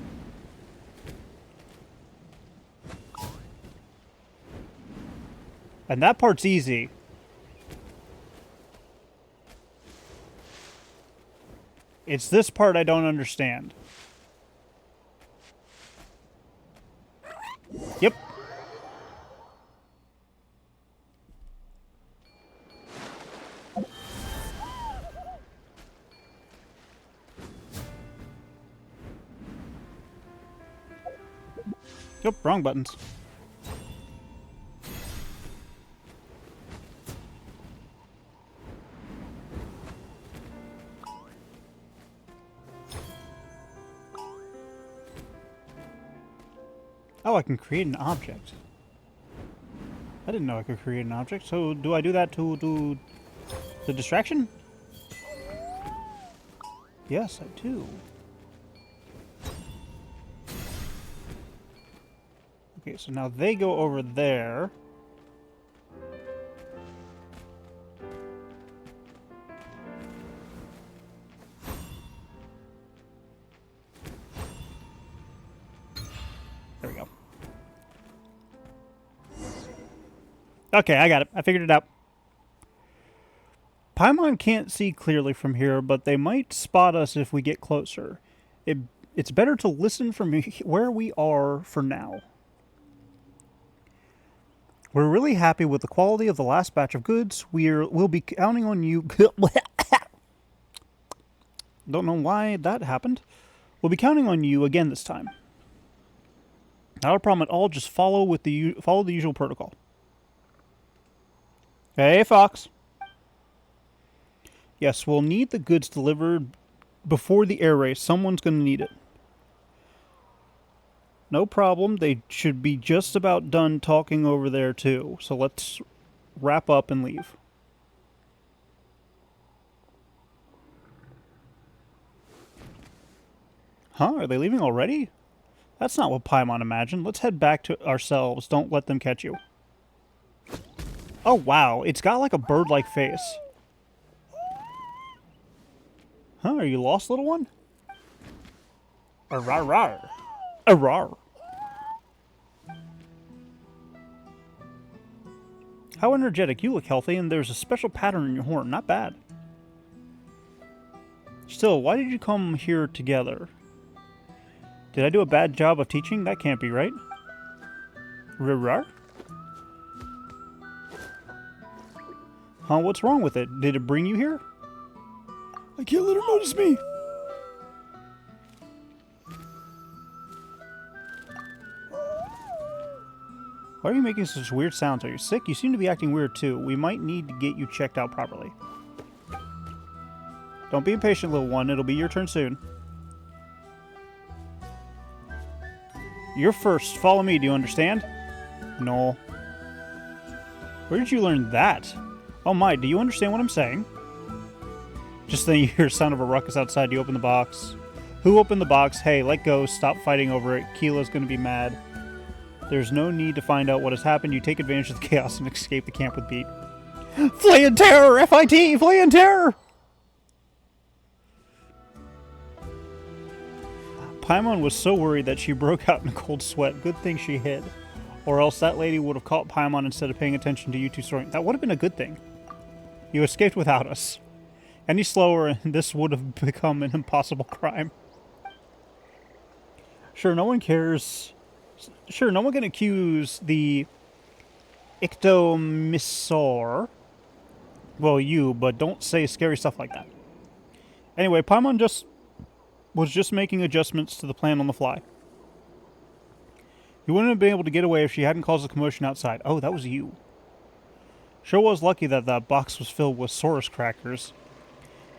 And that part's easy. It's this part I don't understand. Yep. Yep, wrong buttons. Oh, I can create an object. I didn't know I could create an object. So do I do that to do the distraction? Yes, I do. Okay, so now they go over there. There we go. Okay, I got it. I figured it out. Paimon can't see clearly from here, but they might spot us if we get closer. It's better to listen from where we are for now. We're really happy with the quality of the last batch of goods. We'll be counting on you. Don't know why that happened. We'll be counting on you again this time. Not a problem at all. Just follow the usual protocol. Hey, Fox. Yes, we'll need the goods delivered before the air race. Someone's going to need it. No problem. They should be just about done talking over there, too. So let's wrap up and leave. Huh? Are they leaving already? That's not what Paimon imagined. Let's head back to ourselves. Don't let them catch you. Oh, wow. It's got like a bird-like face. Huh? Are you lost, little one? Arrar. Arrar. How energetic. You look healthy, and there's a special pattern in your horn. Not bad. Still, why did you come here together? Did I do a bad job of teaching? That can't be right. Arrar? Huh? What's wrong with it? Did it bring you here? I can't let her notice me. Why are you making such weird sounds? Are you sick? You seem to be acting weird too. We might need to get you checked out properly. Don't be impatient, little one. It'll be your turn soon. You're first. Follow me. Do you understand? No. Where did you learn that? Oh my, do you understand what I'm saying? Just then you hear a sound of a ruckus outside. You open the box. Who opened the box? Hey, let go. Stop fighting over it. Keela's gonna be mad. There's no need to find out what has happened. You take advantage of the chaos and escape the camp with Beat. Flee in terror! F.I.T. Flee in terror! Paimon was so worried that she broke out in a cold sweat. Good thing she hid. Or else that lady would have caught Paimon instead of paying attention to you two soaring. That would have been a good thing. You escaped without us. Any slower, and this would have become an impossible crime. Sure, no one cares. Sure, no one can accuse the Ictomissor. Well, you, but don't say scary stuff like that. Anyway, Paimon was just making adjustments to the plan on the fly. You wouldn't have been able to get away if she hadn't caused a commotion outside. Oh, that was you. Sure was lucky that that box was filled with Saurus crackers.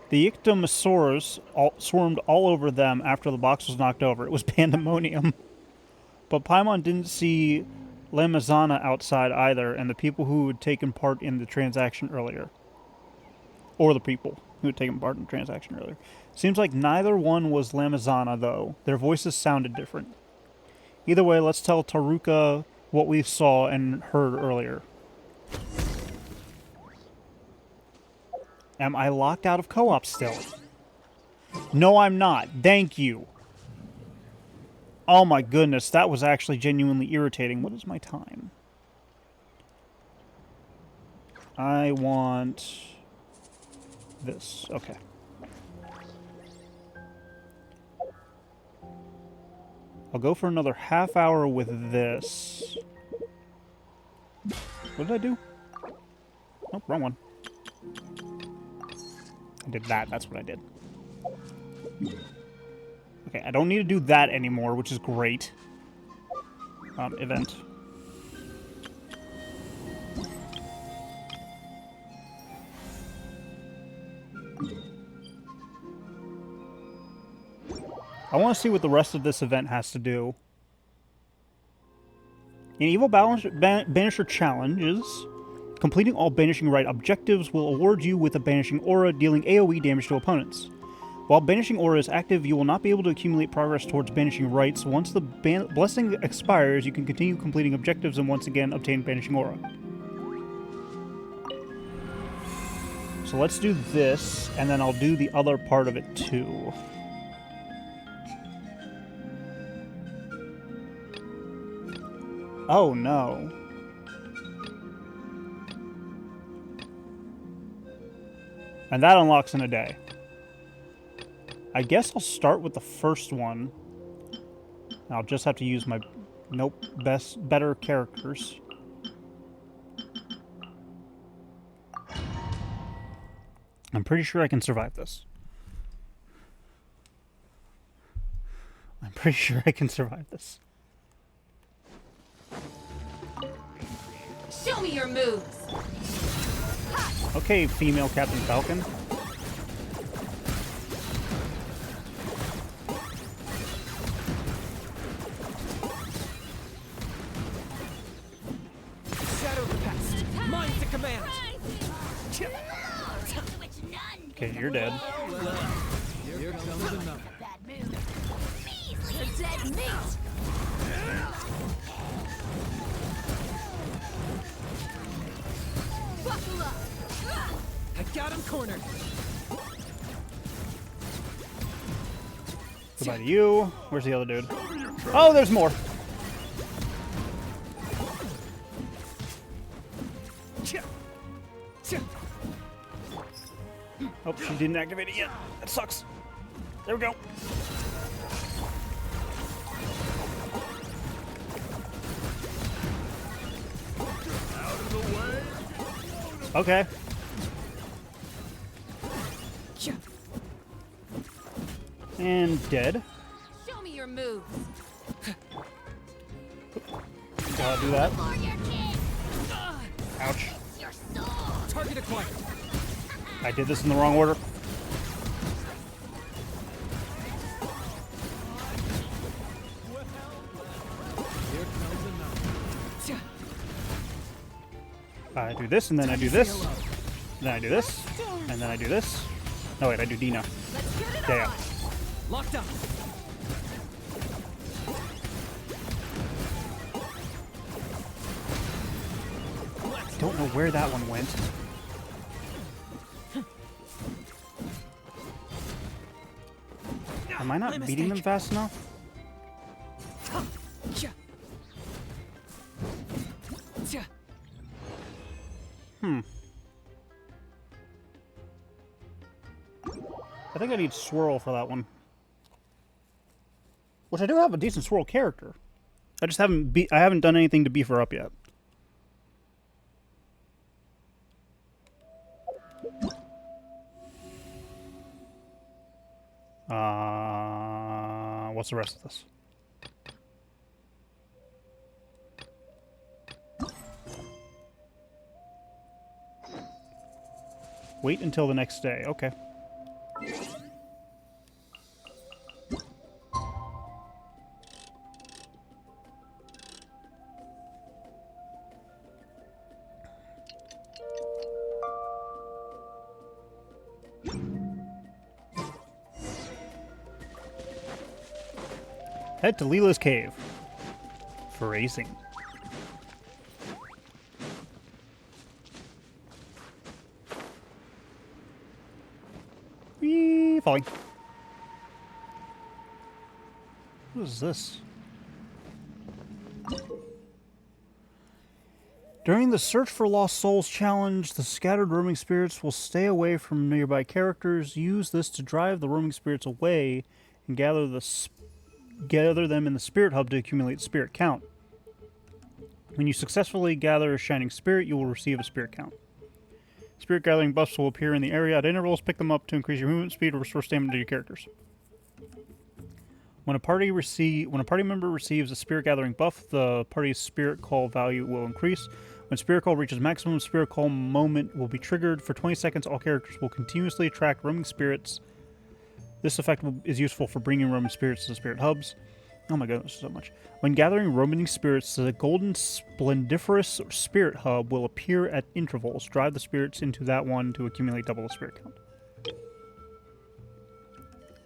The Ictomissors swarmed all over them after the box was knocked over. It was pandemonium. But Paimon didn't see Lamazana outside either, and the people who had taken part in the transaction earlier. Or the people who had taken part in the transaction earlier. Seems like neither one was Lamazana, though. Their voices sounded different. Either way, let's tell Taruka what we saw and heard earlier. Am I locked out of co-op still? No, I'm not. Thank you. Oh my goodness, that was actually genuinely irritating. What is my time? I want this. Okay. I'll go for another half hour with this. What did I do? Oh, wrong one. I did that. That's what I did. Okay, I don't need to do that anymore, which is great. Event. I want to see what the rest of this event has to do. In Evil Banisher challenges, completing all Banishing Rite objectives will award you with a Banishing Aura, dealing AoE damage to opponents. While Banishing Aura is active, you will not be able to accumulate progress towards Banishing Rites. Once the blessing expires, you can continue completing objectives and once again obtain Banishing Aura. So let's do this, and then I'll do the other part of it too. Oh no. And that unlocks in a day. I guess I'll start with the first one. I'll just have to use my better characters. I'm pretty sure I can survive this. I'm pretty sure I can survive this.
Show me your moves.
Okay, female Captain Falcon.
Shadow the past. Mine's the command.
Okay, you're dead.
Here comes another.
You're dead meat. Buckle up.
I got him cornered.
Goodbye to you. Where's the other dude? Oh, there's more. Oh, she didn't activate it yet. That sucks. There we go. Okay. And dead.
Show me your moves.
Do that.
For your kid.
Ouch.
Your soul.
Target acquired.
I did this in the wrong order.
Here comes another.
I do this, and then I do this. Then I do this, and then I do this. No, wait, I do Dina. Yeah.
Locked up.
I don't know where that one went. Am I not beating them fast enough? I think I need Swirl for that one. Which I do have a decent Swirl character. I just haven't done anything to beef her up yet. What's the rest of this? Wait until the next day. Okay. Head to Leela's cave for racing. Whee! Falling. What is this? During the Search for Lost Souls challenge, the scattered roaming spirits will stay away from nearby characters. Use this to drive the roaming spirits away and gather them in the spirit hub to accumulate spirit count. When you successfully gather a shining spirit, you will receive a spirit count. Spirit gathering buffs will appear in the area at intervals. Pick them up to increase your movement speed or restore stamina to your characters. When a party member receives a spirit gathering buff, the party's spirit call value will increase. When spirit call reaches maximum, spirit call moment will be triggered. For 20 seconds, all characters will continuously attract roaming spirits. This effect is useful for bringing roaming spirits to the spirit hubs. Oh my goodness, so much. When gathering roaming spirits, the golden splendiferous spirit hub will appear at intervals. Drive the spirits into that one to accumulate double the spirit count.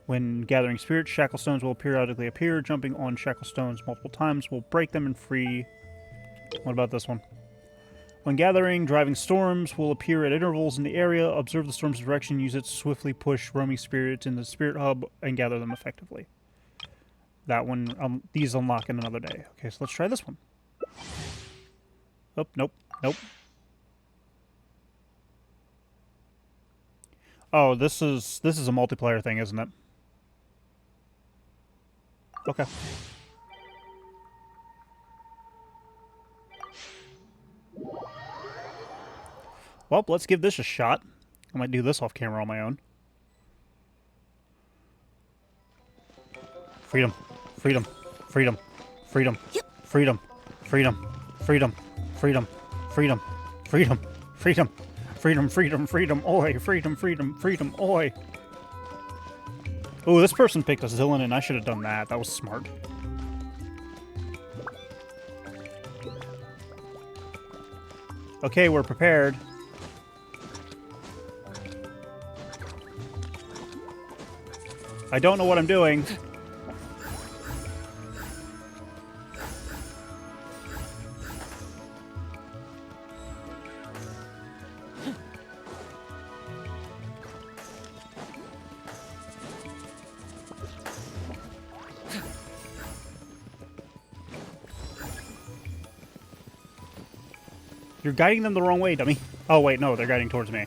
When gathering spirits, shackle stones will periodically appear. Jumping on shackle stones multiple times will break them and free. What about this one? When gathering, driving storms will appear at intervals in the area. Observe the storm's direction. Use it to swiftly push roaming spirits in the spirit hub and gather them effectively. That one, these unlock in another day. Okay, so let's try this one. Oh, nope, nope. Oh, this is a multiplayer thing, isn't it? Okay. Well, let's give this a shot. I might do this off camera on my own. Freedom. Freedom. Freedom. Freedom. Freedom. Freedom. Freedom. Freedom. Freedom. Freedom. Freedom. Freedom. Freedom. Freedom. Oi. Freedom. Freedom. Freedom. Oi. Oh, this person picked a Zillin, and I should have done that. That was smart. Okay, we're prepared. I don't know what I'm doing. You're guiding them the wrong way, dummy. Oh, wait, no, they're guiding towards me.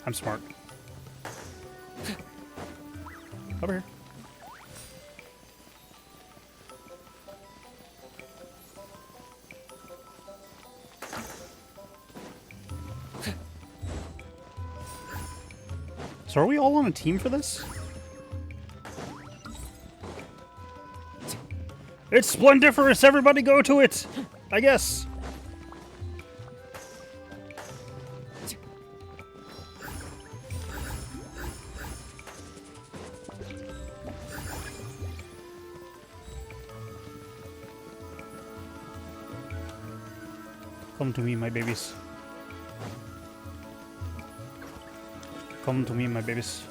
I'm smart. Over here. So are we all on a team for this? It's splendiferous! Everybody go to it! I guess. Come to me, my babies. Come to me, my babies.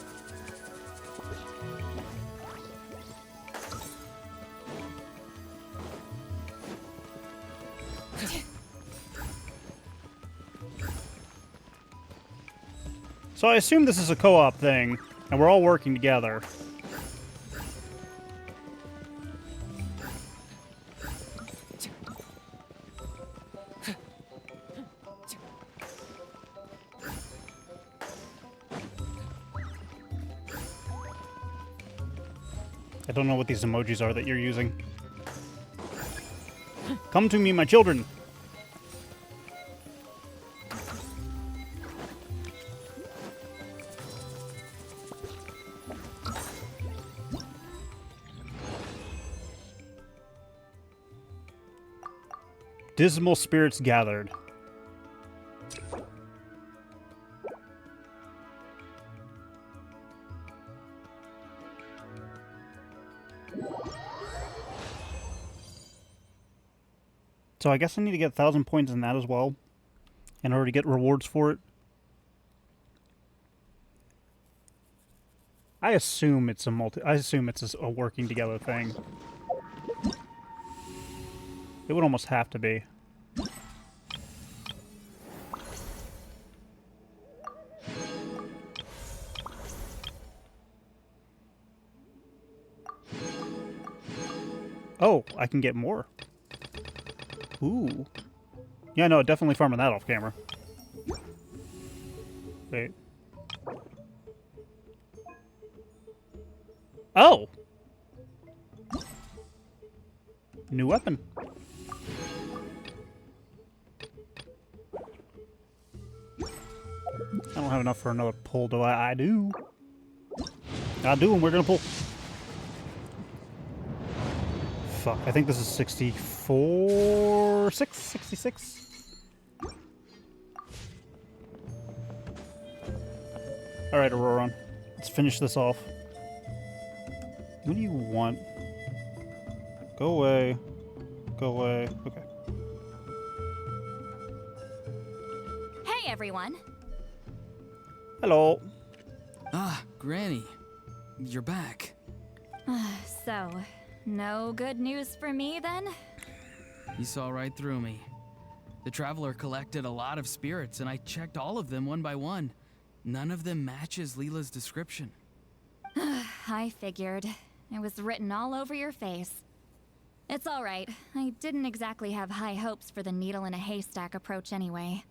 So I assume this is a co-op thing, and we're all working together. I don't know what these emojis are that you're using. Come to me, my children! Dismal spirits gathered. So I guess I need to get 1,000 points in that as well, in order to get rewards for it. I assume it's a working together thing. It would almost have to be. Oh, I can get more. Ooh. Yeah, no, definitely farming that off camera. Wait. Oh! New weapon. I don't have enough for another pull, do I? I do. I do, and we're gonna pull. Fuck, I think this is 64... 66? Alright, Auroron. Let's finish this off. What do you want? Go away. Go away. Okay.
Hey, everyone.
Hello.
Ah, Granny. You're back.
So, no good news for me then?
You saw right through me. The Traveler collected a lot of spirits, and I checked all of them one by one. None of them matches Leela's description.
I figured. It was written all over your face. It's alright. I didn't exactly have high hopes for the needle in a haystack approach anyway.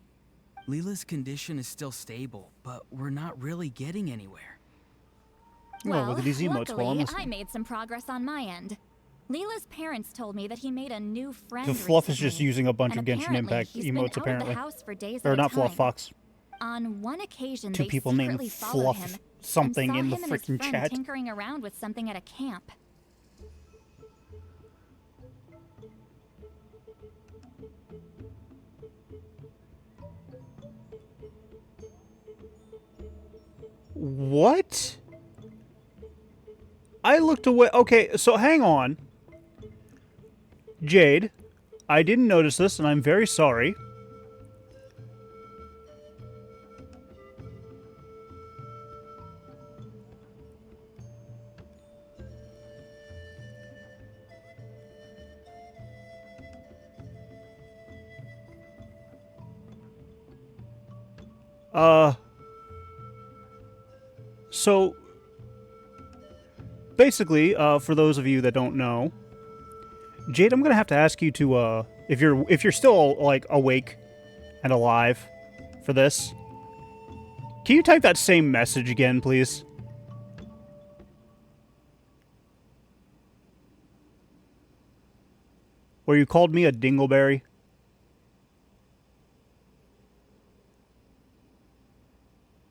Leela's condition is still stable, but we're not really getting anywhere.
Well, look at these emotes while I'm
luckily,
listening.
I made some progress on my end. Leela's parents told me that he made a new friend.
The Fluff is
recently,
just using a bunch
and
of Genshin
apparently
Impact
he's been
emotes,
out of the
apparently.
house for days
Or
at a
not Fluff,
time.
Fox.
On one occasion,
Two
they
people
secretly
named
followed
Fluff
him
something
and saw
in the
him and his
freaking
friend
chat.
tinkering around with something at a camp.
What? I looked away. Okay, so hang on. Jade, I didn't notice this, and I'm very sorry. So, basically, for those of you that don't know, Jade, I'm gonna have to ask you to, if you're still like awake and alive for this, can you type that same message again, please? Where you called me a dingleberry?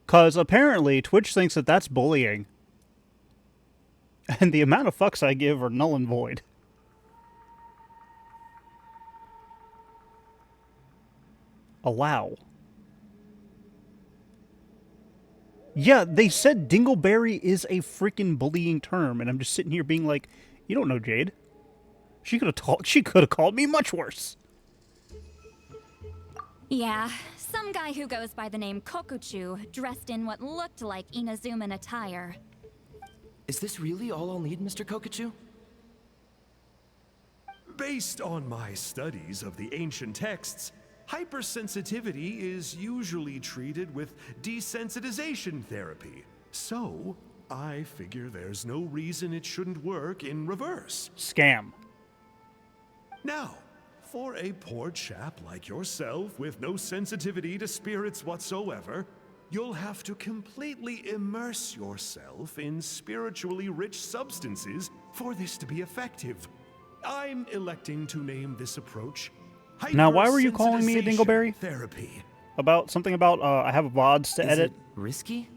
Because apparently Twitch thinks that that's bullying. And the amount of fucks I give are null and void. Allow. Yeah, they said dingleberry is a freaking bullying term, and I'm just sitting here being like, you don't know Jade. She could have called me much worse.
Yeah, some guy who goes by the name Kokuchu, dressed in what looked like Inazuman attire.
Is this really all I'll need, Mr. Kokachu?
Based on my studies of the ancient texts, hypersensitivity is usually treated with desensitization therapy. So, I figure there's no reason it shouldn't work in reverse.
Scam.
Now, for a poor chap like yourself with no sensitivity to spirits whatsoever, you'll have to completely immerse yourself in spiritually rich substances for this to be effective. I'm electing to name this approach
Now, why were you calling me a
hypersensitization
dingleberry?
Therapy.
About something about I have VODs to
Is
edit.
it risky?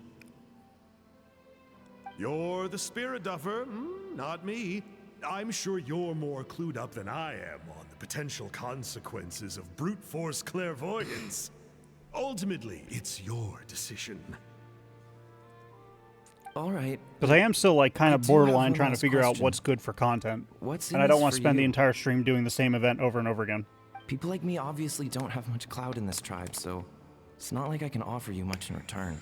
You're the spirit duffer, not me. I'm sure you're more clued up than I am on the potential consequences of brute force clairvoyance. Ultimately, it's your decision.
All right.
Because I am still like kind
I
of
do have
borderline
one
trying to
last
figure out
question.
what's good for content.
What's in
And I don't
this
want to
for
spend the
you?
entire stream doing the same event over and over again.
People like me obviously don't have much clout in this tribe, so it's not like I can offer you much in return.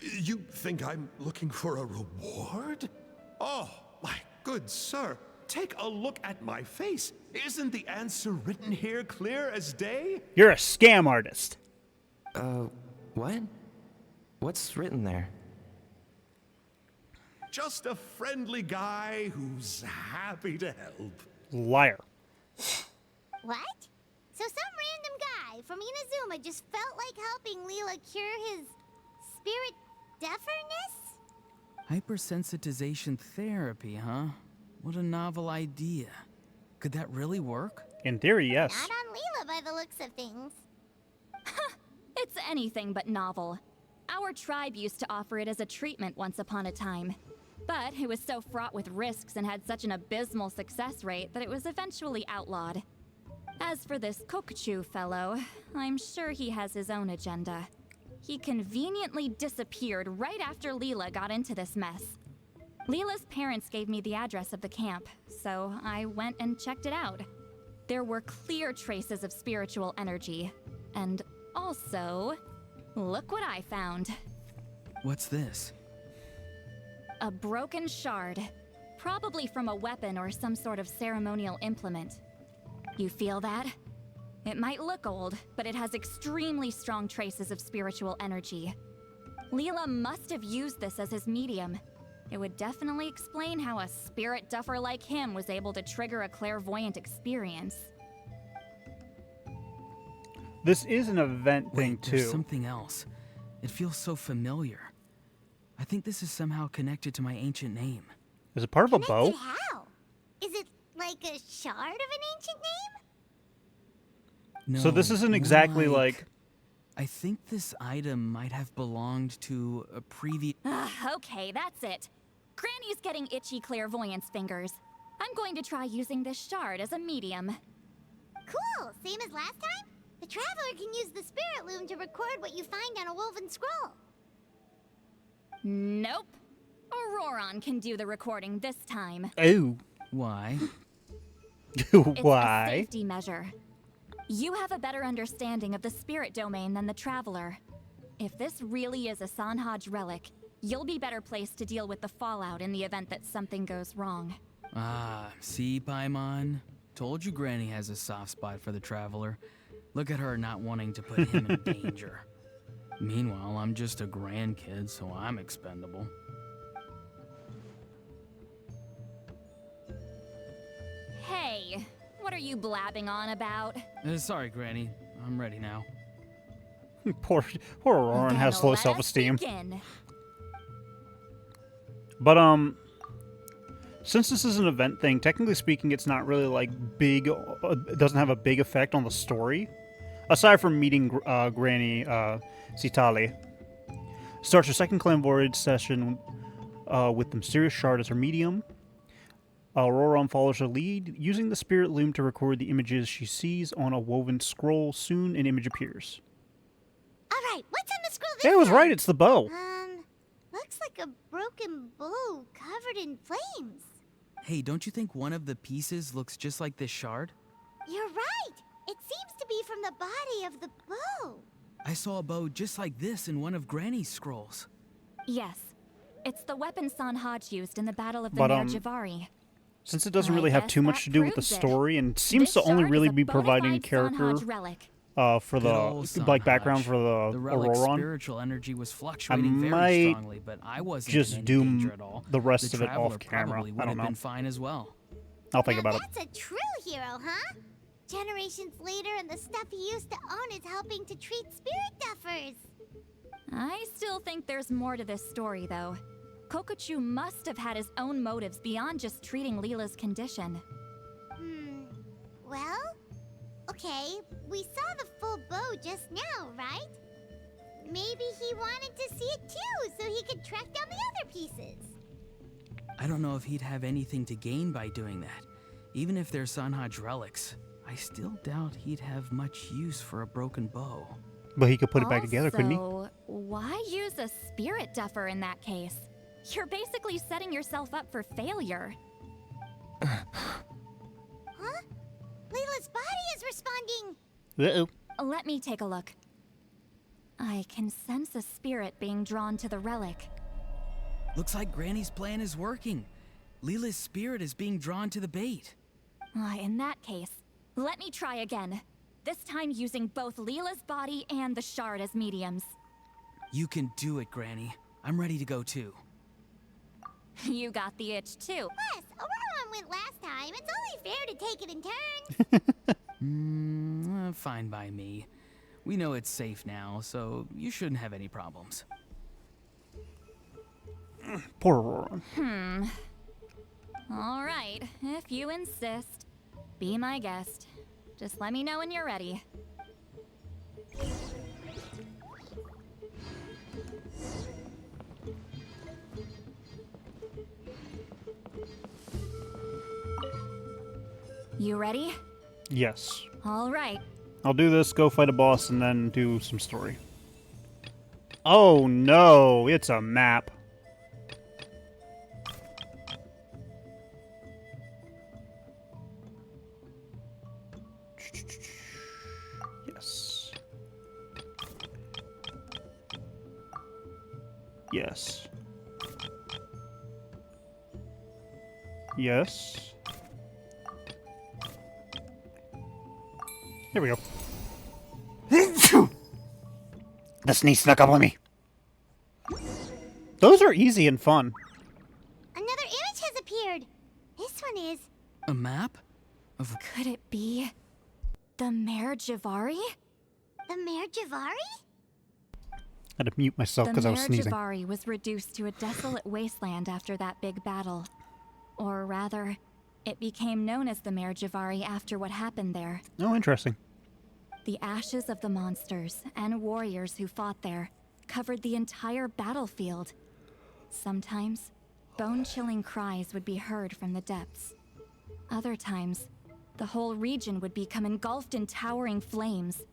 You think I'm looking for a reward? Oh, my good sir, take a look at my face. Isn't the answer written here clear as day?
You're a scam artist.
What? What's written there?
Just a friendly guy who's happy to help.
Liar.
What? So some random guy from Inazuma just felt like helping Leela cure his spirit deaferness?
Hypersensitization therapy, huh? What a novel idea. Could that really work?
In theory, yes.
Not on Leela by the looks of things.
It's anything but novel. Our tribe used to offer it as a treatment once upon a time. But it was so fraught with risks and had such an abysmal success rate that it was eventually outlawed. As for this Kokuchu fellow, I'm sure he has his own agenda. He conveniently disappeared right after Leela got into this mess. Leela's parents gave me the address of the camp, so I went and checked it out. There were clear traces of spiritual energy. And also, look what I found.
What's this?
A broken shard. Probably from a weapon or some sort of ceremonial implement. You feel that? It might look old, but it has extremely strong traces of spiritual energy. Leela must have used this as his medium. It would definitely explain how a spirit duffer like him was able to trigger a clairvoyant experience.
This is an event thing,
Wait,
too.
there's something else. It feels so familiar. I think this is somehow connected to my ancient name.
Is it part of a bow?
Connected how? Is it like a shard of an ancient name?
No,
So this isn't
more
exactly like...
I think this item might have belonged to a previous...
Okay, that's it. Granny's getting itchy clairvoyance fingers. I'm going to try using this shard as a medium.
Cool, same as last time? The Traveler can use the Spirit Loom to record what you find on a woven scroll.
Nope. Auroron can do the recording this time.
Oh.
Why?
It's a
Why?
safety measure. You have a better understanding of the spirit domain than the Traveler. If this really is a Sanhaj relic, you'll be better placed to deal with the fallout in the event that something goes wrong.
Ah, see, Paimon? Told you Granny has a soft spot for the Traveler. Look at her not wanting to put him in danger. Meanwhile, I'm just a grandkid, so I'm expendable.
Hey, what are you blabbing on about?
Sorry, Granny. I'm ready now.
Poor Auroran has
Then
low
let us
self-esteem.
begin.
But, since this is an event thing, technically speaking, it's not really, like, big... it doesn't have a big effect on the story. Aside from meeting Granny Citali. Starts her second clairvoyance session with the mysterious shard as her medium. Auroron follows her lead, using the spirit loom to record the images she sees on a woven scroll. Soon an image appears.
Alright, what's on the scroll this
Yeah, I was
time?
right, it's the bow.
Looks like a broken bow covered in flames.
Hey, don't you think one of the pieces looks just like this shard?
You're right! It seems to be from the body of the bow.
I saw a bow just like this in one of Granny's scrolls.
Yes. It's the weapon Sanhaj used in the Battle of the
But,
Mare Javari.
Since it doesn't
I
really have
guess
too much
that
to do with the
proves it.
story, and seems
This
to only
shard
really
is a
be
bona
providing
fide
character
Sanhaj relic.
for
Good old
the like background
Sanhaj.
for
The
the
relic's
Auroron,
spiritual energy was fluctuating very
might
strongly, but I wasn't
just
in any
do
danger at all.
the rest
The
of it
Traveler
off camera.
probably
I
would
don't
have
know.
been fine as well.
I'll think
Now
about it.
that's a true hero, huh? Generations later, and the stuff he used to own is helping to treat spirit duffers.
I still think there's more to this story, though. Kokochu must have had his own motives beyond just treating Leela's condition.
Well, okay, we saw the full bow just now, right? Maybe he wanted to see it too, so he could track down the other pieces.
I don't know if he'd have anything to gain by doing that. Even if they're Sanhaj relics, I still doubt he'd have much use for a broken bow.
But he could put it back together, couldn't he?
Also, why use a spirit duffer in that case? You're basically setting yourself up for failure.
Huh? Leela's body is responding.
Uh-oh.
Let me take a look. I can sense a spirit being drawn to the relic.
Looks like Granny's plan is working. Leela's spirit is being drawn to the bait.
In that case, let me try again. This time using both Leela's body and the shard as mediums.
You can do it, Granny. I'm ready to go too.
You got the itch too.
Plus, Auroron went last time. It's only fair to take it in turns.
Fine by me. We know it's safe now, so you shouldn't have any problems.
Poor Auroron.
All right, if you insist. Be my guest. Just let me know when you're ready. You ready?
Yes.
All right.
I'll do this, go fight a boss, and then do some story. Oh no, it's a map. Yes. Yes. Yes. Here we go. The sneeze snuck up on me. Those are easy and fun.
Another image has appeared. This one is.
A map? Of
Could it be the Mare Javari?
The Mare Javari?
I had to mute myself
The
because I was
Mare
sneezing.
Javari was reduced to a desolate wasteland after that big battle. Or rather, it became known as the Mare Javari after what happened there.
Oh, interesting.
The ashes of the monsters and warriors who fought there covered the entire battlefield. Sometimes, bone-chilling cries would be heard from the depths. Other times, the whole region would become engulfed in towering flames,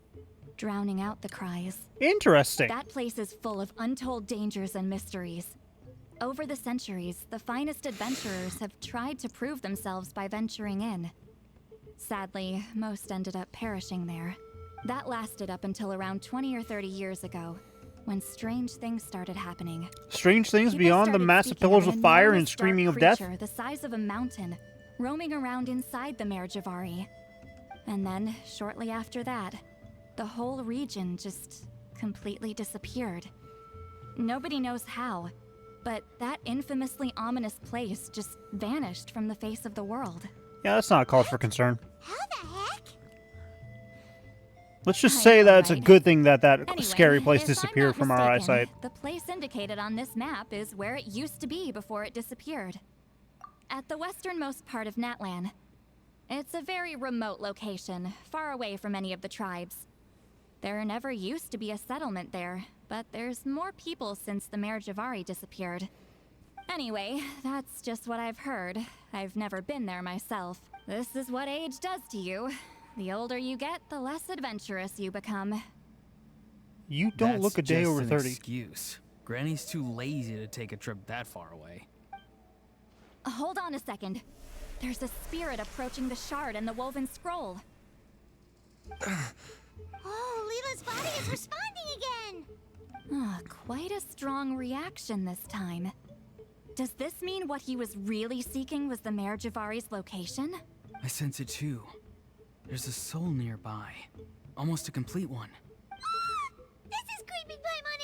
drowning out the cries.
Interesting.
That place is full of untold dangers and mysteries. Over the centuries, the finest adventurers have tried to prove themselves by venturing in. Sadly, most ended up perishing there. That lasted up until around 20 or 30 years ago, when strange things started happening.
Strange things
People
beyond the
started
massive
speaking
pillars
an
of fire and
enormous
screaming
dark
of death.
creature the size of a mountain, roaming around inside the Mare Javari. And then, shortly after that, the whole region just completely disappeared. Nobody knows how, but that infamously ominous place just vanished from the face of the world.
Yeah, that's not a cause for concern.
How the heck?
Let's just
I
say
know,
that it's a
right?
good thing that that
Anyway,
scary place
if I'm
disappeared
not
from our
mistaken,
eyesight.
The place indicated on this map is where it used to be before it disappeared. At the westernmost part of Natlan. It's a very remote location, far away from any of the tribes. There never used to be a settlement there, but there's more people since the Mare Javari disappeared. Anyway, that's just what I've heard. I've never been there myself. This is what age does to you. The older you get, the less adventurous you become.
You don't look a day
That's
over
just an
30.
excuse. Granny's too lazy to take a trip that far away.
Hold on a second. There's a spirit approaching the shard and the woven scroll.
Oh, Leela's body is responding again!
Quite a strong reaction this time. Does this mean what he was really seeking was the Mare Javari's location?
I sense it too. There's a soul nearby. Almost a complete one.
This is creeping Paimon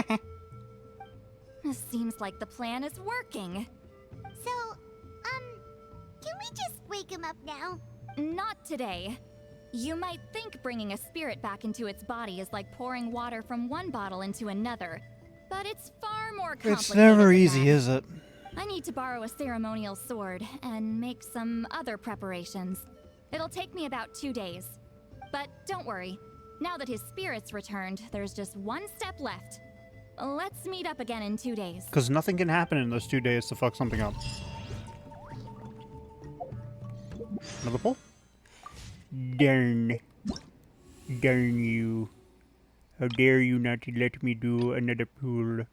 out!
This seems like the plan is working.
So, can we just wake him up now?
Not today. You might think bringing a spirit back into its body is like pouring water from one bottle into another, but it's far more complicated.
It's never
than
easy,
that.
is it?
I need to borrow a ceremonial sword and make some other preparations. It'll take me about 2 days. But don't worry. Now that his spirit's returned, there's just one step left. Let's meet up again in 2 days.
Because nothing can happen in those 2 days to fuck something up. Another pull? Darn. Darn you. How dare you not to let me do another pull.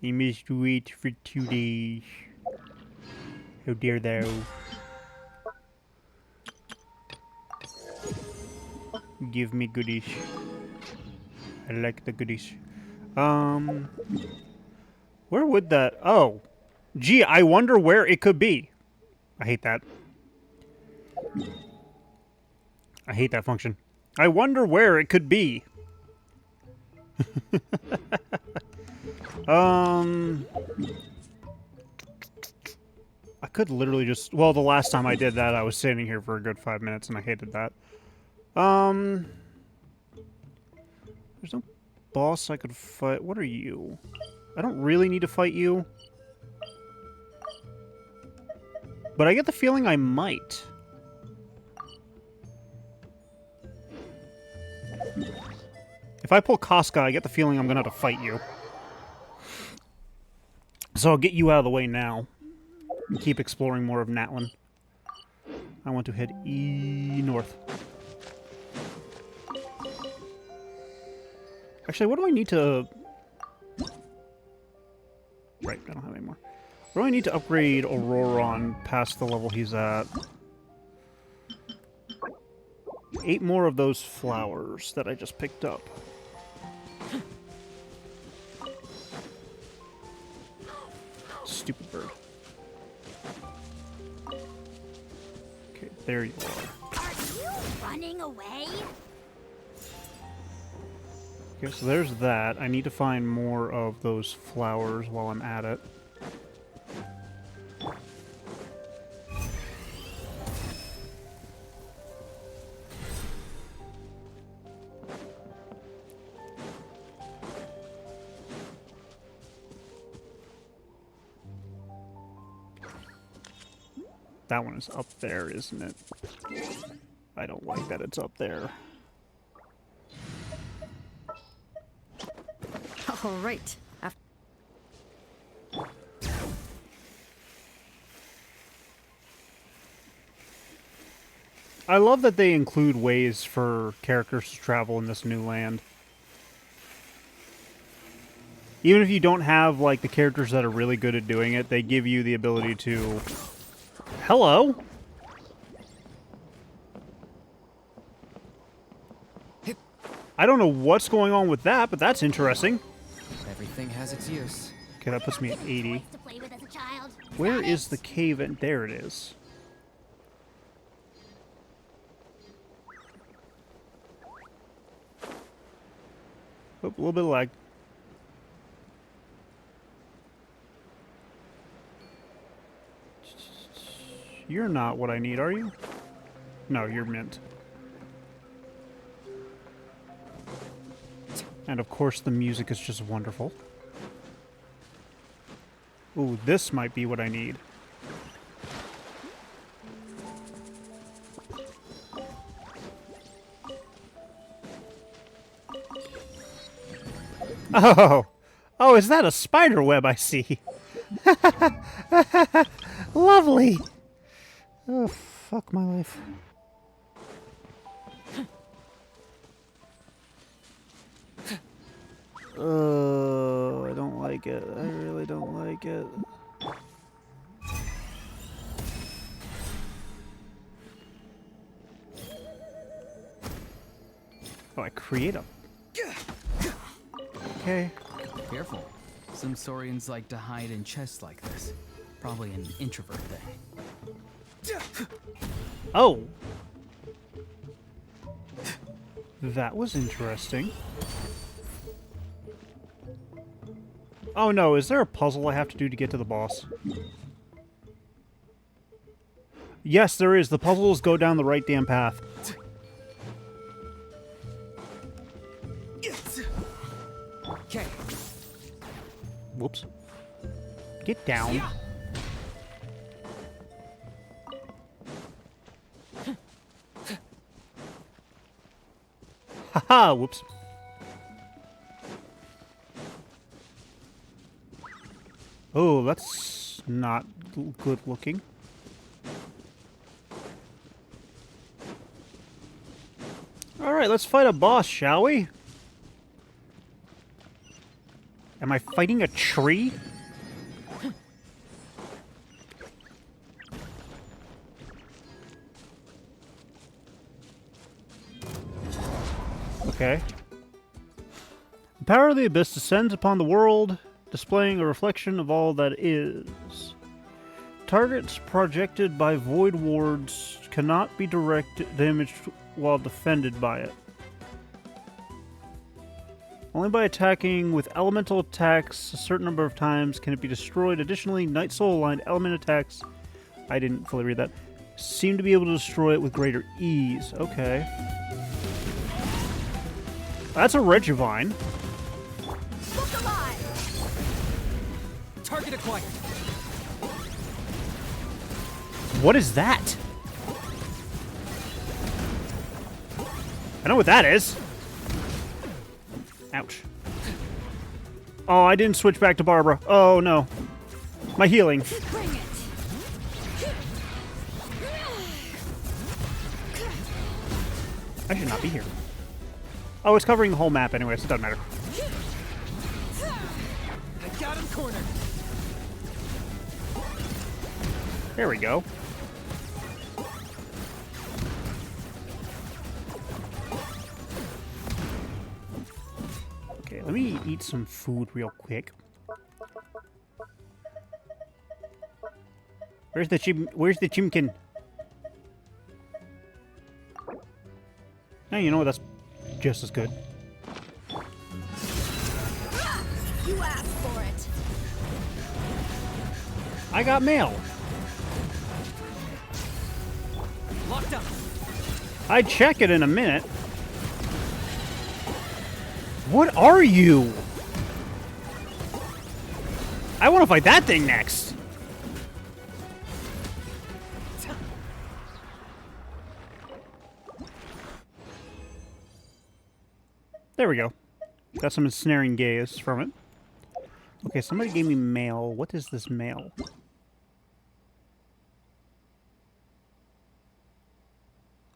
You must wait for 2 days. How dare thou. Give me goodies. I like the goodies. Where would that... Oh. Gee, I wonder where it could be. I hate that. I hate that function. I wonder where it could be. I could literally just... Well, the last time I did that, I was sitting here for a good 5 minutes, and I hated that. There's no boss I could fight. What are you? I don't really need to fight you. But I get the feeling I might. If I pull Casca, I get the feeling I'm gonna have to fight you. So I'll get you out of the way now. And keep exploring more of Natlan. I want to head north. Actually, what do I need to... Right, I don't have any more. What do I need to upgrade Auroron past the level he's at? 8 more of those flowers that I just picked up. Stupid bird. Okay, there you are.
Are you running away?
Okay, so there's that. I need to find more of those flowers while I'm at it. That one is up there, isn't it? I don't like that it's up there.
All right.
I love that they include ways for characters to travel in this new land. Even if you don't have, like, the characters that are really good at doing it, they give you the ability to... Hello? I don't know what's going on with that, but that's interesting.
Everything has its use.
Okay, that puts me at 80.
Toys to play with as a child.
Where
Got
is
it?
the cave? And there it is. Oh, a little bit of lag. You're not what I need, are you? No, you're mint. And of course the music is just wonderful. Ooh, this might be what I need. Oh! Oh, is that a spider web I see? Lovely! Oh, fuck my life. I don't like it. I really don't like it. Oh, I create a... Okay.
Careful. Some Saurians like to hide in chests like this. Probably an introvert thing.
Oh! That was interesting. Oh no, is there a puzzle I have to do to get to the boss? Yes, there is. The puzzles go down the right damn path.
Okay.
Whoops. Get down. Haha, whoops. Oh, that's not good looking. Alright, let's fight a boss, shall we? Am I fighting a tree? Okay. The power of the abyss descends upon the world, displaying a reflection of all that is. Targets projected by void wards cannot be damaged while defended by it. Only by attacking with elemental attacks a certain number of times can it be destroyed. Additionally, Night Soul aligned element attacks, I didn't fully read that, seem to be able to destroy it with greater ease. Okay. That's a Regivine.
Look alive!
Target acquired.
What is that? I know what that is. Ouch. Oh, I didn't switch back to Barbara. Oh, no. My healing.
Bring it!
I should not be here. Oh, it's covering the whole map anyway, so it doesn't matter.
I got him cornered.
There we go. Okay, let me eat some food real quick. Where's the chimkin? Hey, you know what? That's just as good.
You asked for it.
I got mail.
Locked up.
I'd check it in a minute. What are you? I want to fight that thing next. There we go. Got some ensnaring gaze from it. Okay, somebody gave me mail. What is this mail?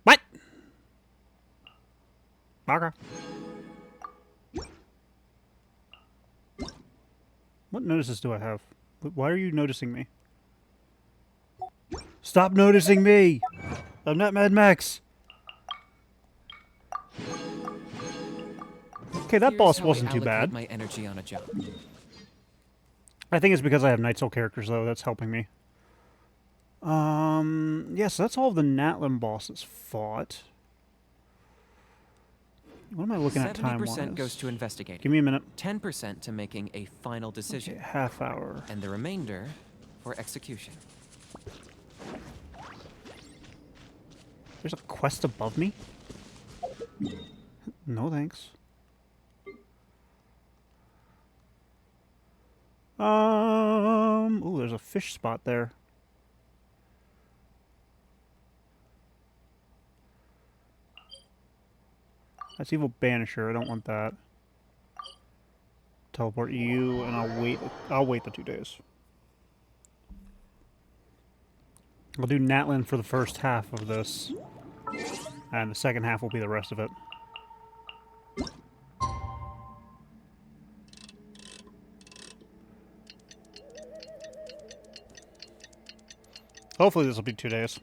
What? Okay. What notices do I have? Why are you noticing me? Stop noticing me! I'm not Mad Max. Okay, that
Here's
boss
how I
wasn't too
allocate
bad.
My energy on a job.
I think it's because I have Night Soul characters, though. That's helping me. Yes, that's all the Natlan bosses fought. What am I looking at time-wise?
70% goes to investigating.
Give me a minute.
10% to making a final decision.
Okay, half hour.
And the remainder for execution.
There's a quest above me? No thanks. Ooh, there's a fish spot there. That's Evil Banisher. I don't want that. Teleport you, and I'll wait the 2 days. I'll do Natlan for the first half of this, and the second half will be the rest of it. Hopefully this will be 2 days.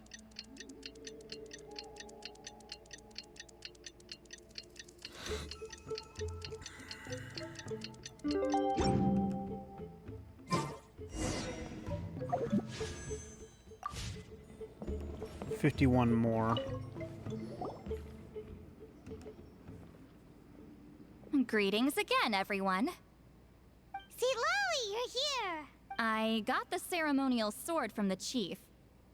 $51 more.
Greetings again, everyone.
See, Lolly, you're here.
I got the ceremonial sword from the chief.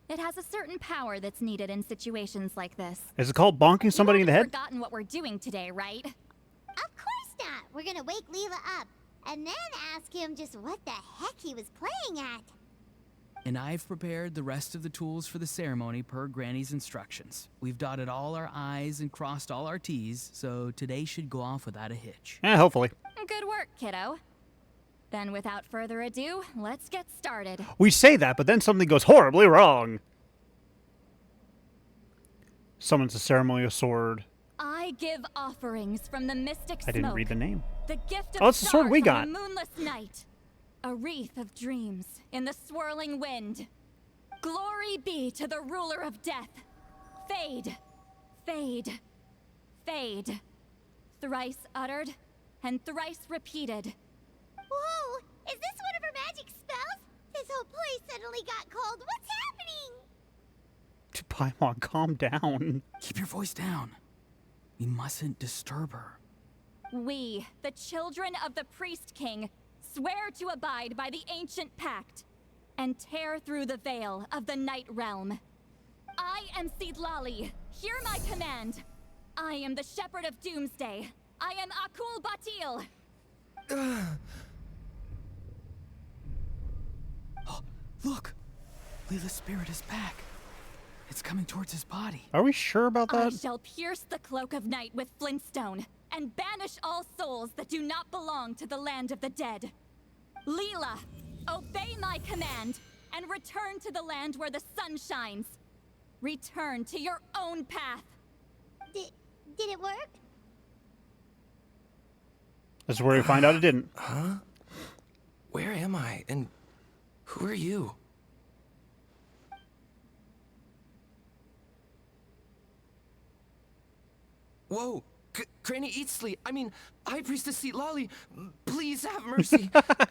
It has a certain power that's needed in situations like this.
Is it called bonking somebody in the
You
head?
haven't forgotten what we're doing today, right?
Of course not. We're gonna wake Leela up and then ask him just what the heck he was playing at.
And I've prepared the rest of the tools for the ceremony per Granny's instructions. We've dotted all our I's and crossed all our T's, so today should go off without a hitch.
Hopefully.
Good work, kiddo. Then without further ado, let's get started.
We say that, but then something goes horribly wrong. Summons a ceremonial sword.
I give offerings from the mystic smoke.
I didn't read the name.
The gift of
Oh, it's the sword
stars
we
on
got.
a moonless night. A wreath of dreams in the swirling wind. Glory be to the ruler of death. Fade, fade, fade. Thrice uttered and thrice repeated.
Whoa! Is this one of her magic spells? This whole place suddenly got cold. What's happening?
Paimon, calm down.
Keep your voice down. We mustn't disturb her.
We, the children of the Priest King, swear to abide by the ancient pact and tear through the veil of the Night Realm. I am Sidlali. Hear my command. I am the Shepherd of Doomsday. I am Akul Batil.
Oh, look! Leela's spirit is back. It's coming towards his body.
Are we sure about
I
that?
shall pierce the cloak of night with flintstone and banish all souls that do not belong to the land of the dead. Leela, obey my command and return to the land where the sun shines. Return to your own path.
Did it work?
This is where we find out it didn't.
Huh? Where am I? And who are you? Whoa! Granny Eatsley, I mean, High Priestess Lolly, please have mercy.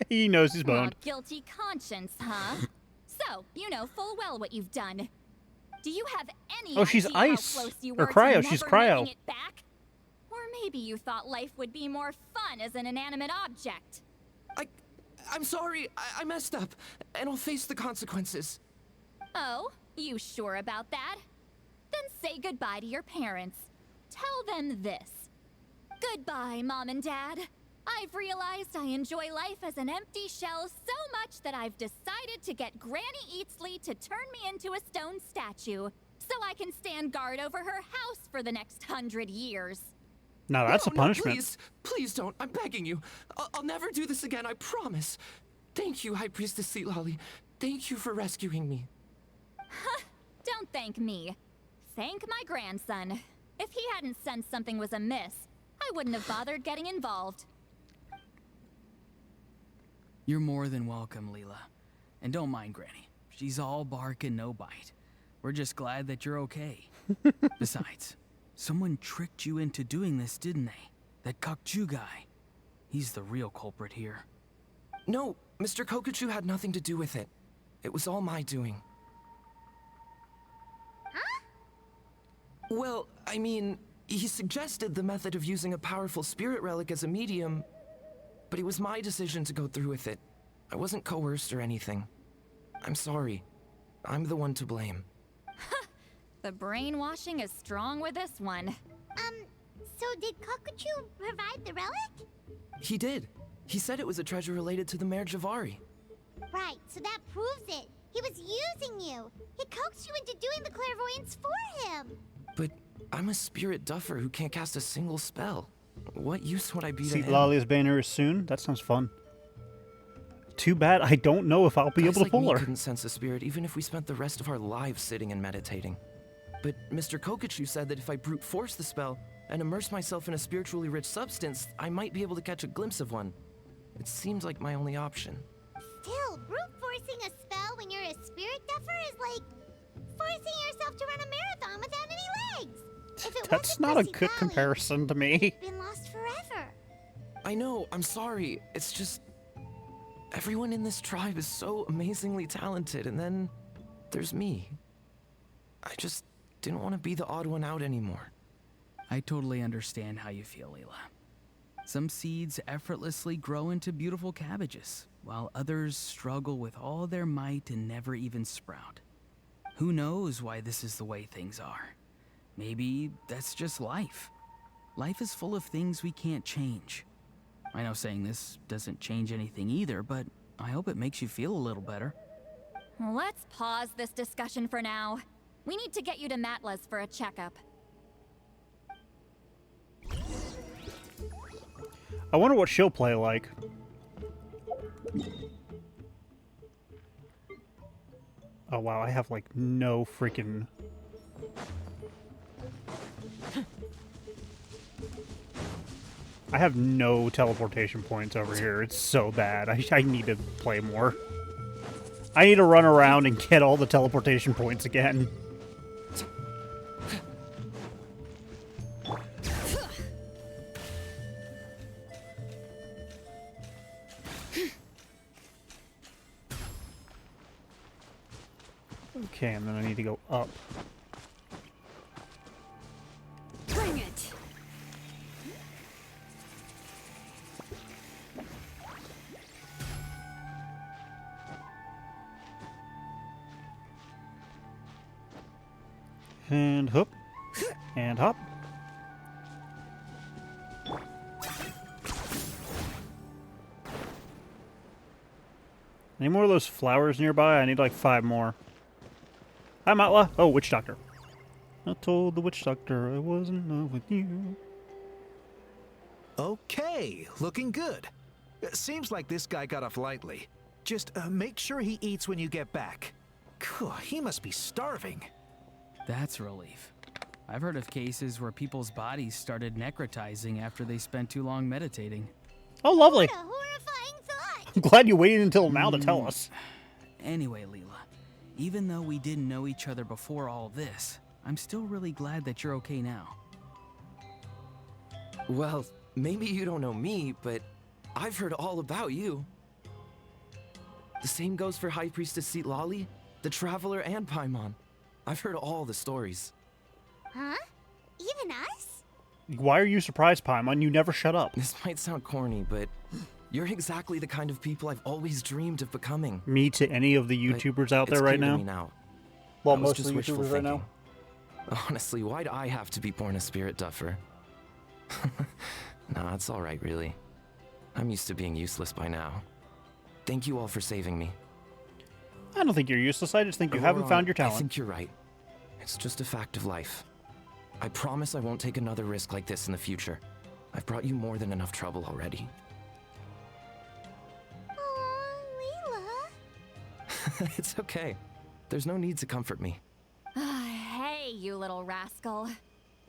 He knows he's
Aw,
boned.
guilty conscience, huh? So, you know full well what you've done. Do you have any
Oh, she's
idea
ice.
how close you
Or
were
cryo,
to
she's
never
cryo.
making it back? Or maybe you thought life would be more fun as an inanimate object.
I'm sorry, I messed up, and I'll face the consequences.
Oh, you sure about that? Then say goodbye to your parents. Tell them this. Goodbye, Mom and Dad. I've realized I enjoy life as an empty shell so much that I've decided to get Granny Eatsley to turn me into a stone statue so I can stand guard over her house for the next 100 years.
Now that's a punishment.
Please, please don't. I'm begging you. I'll never do this again, I promise. Thank you, High Priestess Lolly. Thank you for rescuing me.
Don't thank me. Thank my grandson. If he hadn't sensed something was amiss, I wouldn't have bothered getting involved.
You're more than welcome, Leela. And don't mind Granny. She's all bark and no bite. We're just glad that you're okay. Besides, someone tricked you into doing this, didn't they? That Kokchu guy. He's the real culprit here.
No, Mr. Kokuchu had nothing to do with it. It was all my doing.
Huh?
Well, I mean, he suggested the method of using a powerful spirit relic as a medium, but it was my decision to go through with it. I wasn't coerced or anything. I'm sorry. I'm the one to blame.
The brainwashing is strong with this one.
So did Kokuchu provide the relic?
He did. He said it was a treasure related to the Mare Javari.
Right, so that proves it. He was using you. He coaxed you into doing the clairvoyance for him.
But I'm a spirit duffer who can't cast a single spell. what use would I be to
See
him?
Lalia's banner is soon. That sounds fun. Too bad I don't know if I'll be
Guys
able to
like
pull
me
her.
couldn't sense a spirit even if we spent the rest of our lives sitting and meditating. But Mr. Kokachu said that if I brute force the spell and immerse myself in a spiritually rich substance, I might be able to catch a glimpse of one. It seems like my only option.
Still, brute forcing a spell when you're a spirit duffer is like forcing yourself to run a marathon without any legs. If it
That's
wasn't
not
for
a good
Seagali,
comparison to me.
you'd been lost forever.
I know, I'm sorry. It's just... everyone in this tribe is so amazingly talented, and then there's me. I just didn't want to be the odd one out anymore.
I totally understand how you feel, Leela. Some seeds effortlessly grow into beautiful cabbages, while others struggle with all their might and never even sprout. Who knows why this is the way things are? Maybe that's just life. Life is full of things we can't change. I know saying this doesn't change anything either, but I hope it makes you feel a little better.
Let's pause this discussion for now. We need to get you to Matla's for a checkup.
I wonder what she'll play like. Oh wow, I have like no freaking... I have no teleportation points over here. It's so bad. I need to play more. I need to run around and get all the teleportation points again. Okay, and then I need to go up.
Bring it!
And hoop. And hop. Any more of those flowers nearby? I need like 5 more. Hi, Matla. Oh, witch doctor. I told the witch doctor I was in love with you.
Okay, looking good. Seems like this guy got off lightly. Just make sure he eats when you get back. Phew, he must be starving.
That's a relief. I've heard of cases where people's bodies started necrotizing after they spent too long meditating.
Oh, lovely.
What a horrifying thought!
I'm glad you waited until now to tell us.
Anyway, Leela, even though we didn't know each other before all this, I'm still really glad that you're okay now.
Well, maybe you don't know me, but I've heard all about you. The same goes for High Priestess Lali, the Traveler, and Paimon. I've heard all the stories.
Huh? Even us?
Why are you surprised, Paimon? You never shut up.
This might sound corny, but you're exactly the kind of people I've always dreamed of becoming.
Me to any of the
But
YouTubers out there
it's
right
clear to
now?
me now.
Well,
That was
most of
just
the
wishful
YouTubers right now.
thinking. Honestly, why'd I have to be born a spirit duffer? Nah, it's alright, really. I'm used to being useless by now. Thank you all for saving me.
I don't think you're useless. I just think you haven't
Aurora,
found your
I
talent.
think you're right. It's just a fact of life. I promise I won't take another risk like this in the future. I've brought you more than enough trouble already.
Oh, Leela.
It's okay. There's no need to comfort me.
Hey, you little rascal.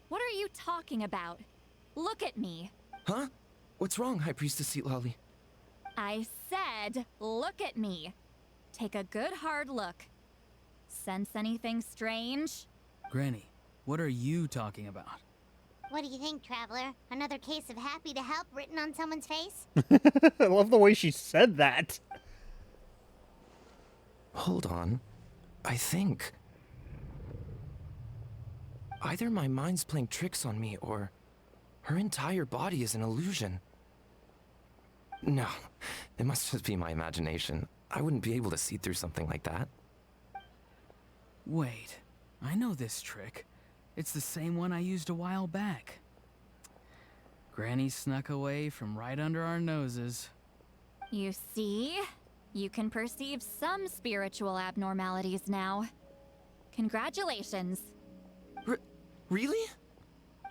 What are you talking about? Look at me.
Huh? What's wrong, High Priestess Lali?
I said, look at me. Take a good hard look. Sense anything strange?
Granny, what are you talking about?
What do you think, Traveler? Another case of happy to help written on someone's face?
I love the way she said that.
Hold on. I think... either my mind's playing tricks on me, or her entire body is an illusion. No, it must just be my imagination. I wouldn't be able to see through something like that.
Wait, I know this trick. It's the same one I used a while back. Granny snuck away from right under our noses.
You see? You can perceive some spiritual abnormalities now. Congratulations.
Really?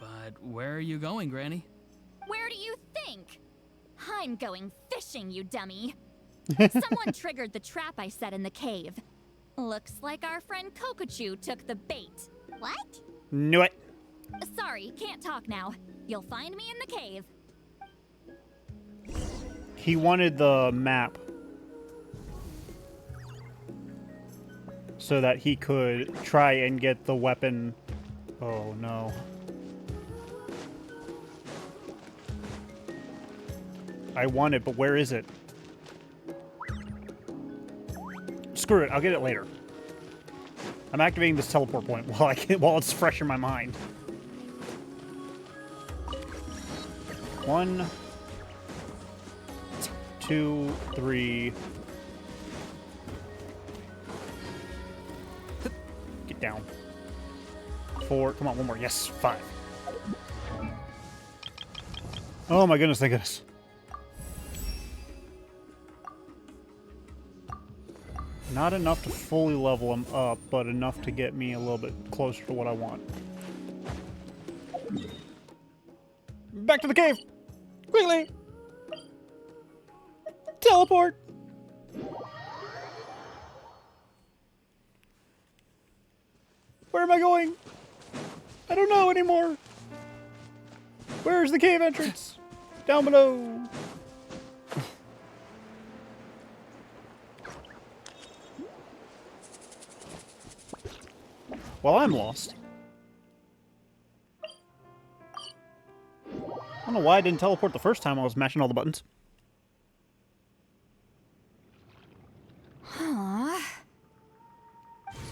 But where are you going, Granny?
Where do you think? I'm going fishing, you dummy. Someone triggered the trap I set in the cave. Looks like our friend Kokochu took the bait.
What?
Knew it.
Sorry, can't talk now. You'll find me in the cave.
He wanted the map so that he could try and get the weapon. Oh no. I want it, but where is it? Screw it, I'll get it later. I'm activating this teleport point while it's fresh in my mind. 1, 2, 3. Get down. 4. Come on, one more. Yes, 5. Oh my goodness, thank goodness. Not enough to fully level him up, but enough to get me a little bit closer to what I want. Back to the cave! Quickly! Teleport! Where am I going? I don't know anymore. Where's the cave entrance? Down below. Well, I'm lost. I don't know why I didn't teleport the first time I was mashing all the buttons.
Huh?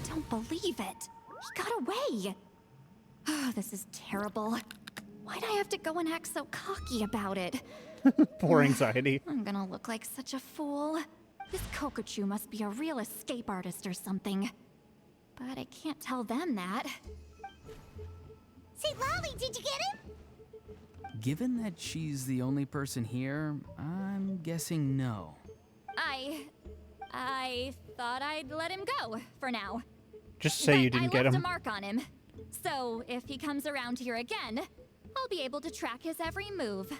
Don't believe it. He got away. Oh, this is terrible. Why'd I have to go and act so cocky about it?
Poor anxiety.
I'm gonna look like such a fool. This Kokochu must be a real escape artist or something. But I can't tell them that.
St. Lolly, did you get him?
Given that she's the only person here, I'm guessing no.
I thought I'd let him go for now.
Just say you didn't get
I left
him.
a mark on him. So if he comes around here again, I'll be able to track his every move.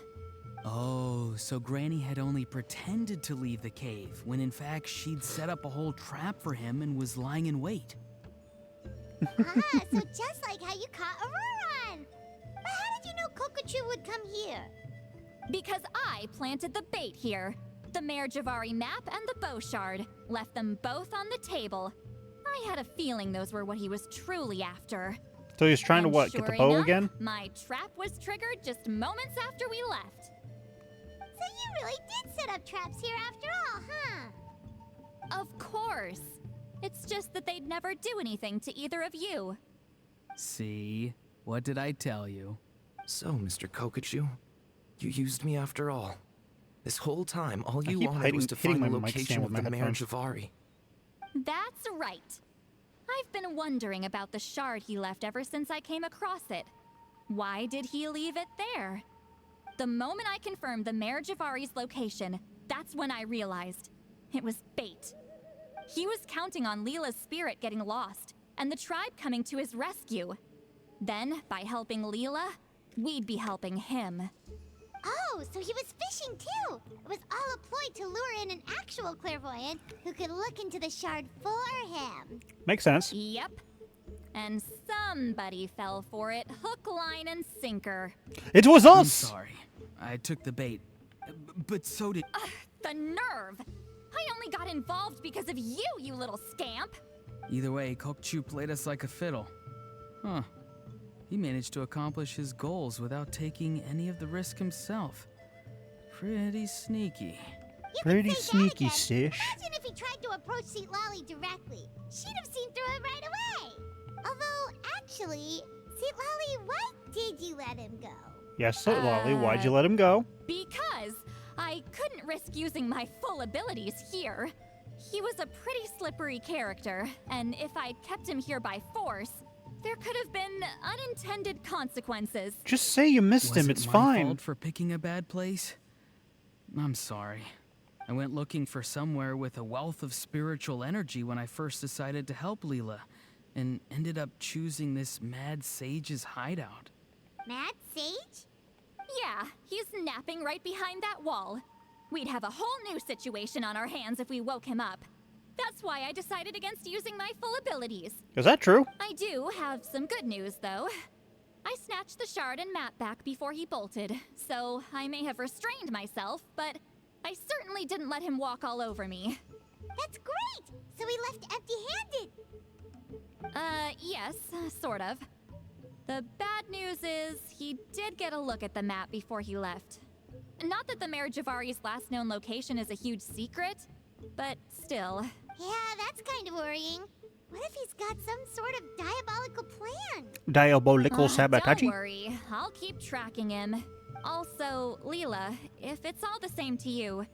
Oh, so Granny had only pretended to leave the cave, when in fact she'd set up a whole trap for him and was lying in wait.
So just like how you caught Auroron. But how did you know Kokochu would come here?
Because I planted the bait here. The Mare Javari map and the bow shard. Left them both on the table. I had a feeling those were what he was truly after.
So he was trying to
And
what? Get the
sure
bow
enough,
again?
My trap was triggered just moments after we left.
So you really did set up traps here after all, huh?
Of course. It's just that they'd never do anything to either of you.
See? What did I tell you?
So, Mr. Kokochu, you used me after all. This whole time, all you
keep
wanted was to
hitting
find the
my mic
location
stand
of
with
the
my
Mare
headphones.
Javari.
That's right. I've been wondering about the shard he left ever since I came across it. Why did he leave it there? The moment I confirmed the Mare Javari's location, that's when I realized it was bait. He was counting on Leela's spirit getting lost, and the tribe coming to his rescue. Then, by helping Leela, we'd be helping him.
Oh, so he was fishing too! It was all a ploy to lure in an actual clairvoyant who could look into the shard for him.
Makes sense.
Yep. And somebody fell for it, hook, line, and sinker.
It was
I'm
us!
sorry. I took the bait. But so did...
The nerve! I only got involved because of you, you little scamp!
Either way, Kokchu played us like a fiddle. Huh. He managed to accomplish his goals without taking any of the risk himself. Pretty sneaky.
You can
Pretty
say that
sneaky,
again.
Sish.
Imagine if he tried to approach St. Lolly directly. She'd have seen through it right away. Although, actually, St. Lolly, why did you let him go?
Yes, Lolly, why'd you let him go?
Because I couldn't risk using my full abilities here. He was a pretty slippery character, and if I kept him here by force, there could have been unintended consequences.
Just say you missed him,
Was
it's
it my
fine.
fault for picking a bad place? I'm sorry. I went looking for somewhere with a wealth of spiritual energy when I first decided to help Leela, and ended up choosing this mad sage's hideout.
Mad Sage?
Yeah, he's napping right behind that wall. We'd have a whole new situation on our hands if we woke him up. That's why I decided against using my full abilities.
Is that true?
I do have some good news, though. I snatched the shard and map back before he bolted, so I may have restrained myself, but I certainly didn't let him walk all over me.
That's great! So he left empty-handed.
Yes, sort of. The bad news is, he did get a look at the map before he left. Not that the Mayor Javari's last known location is a huge secret, but still.
Yeah, that's kind of worrying. What if he's got some sort of diabolical plan?
Diabolical sabotage?
Don't worry, I'll keep tracking him. Also, Leela, if it's all the same to you,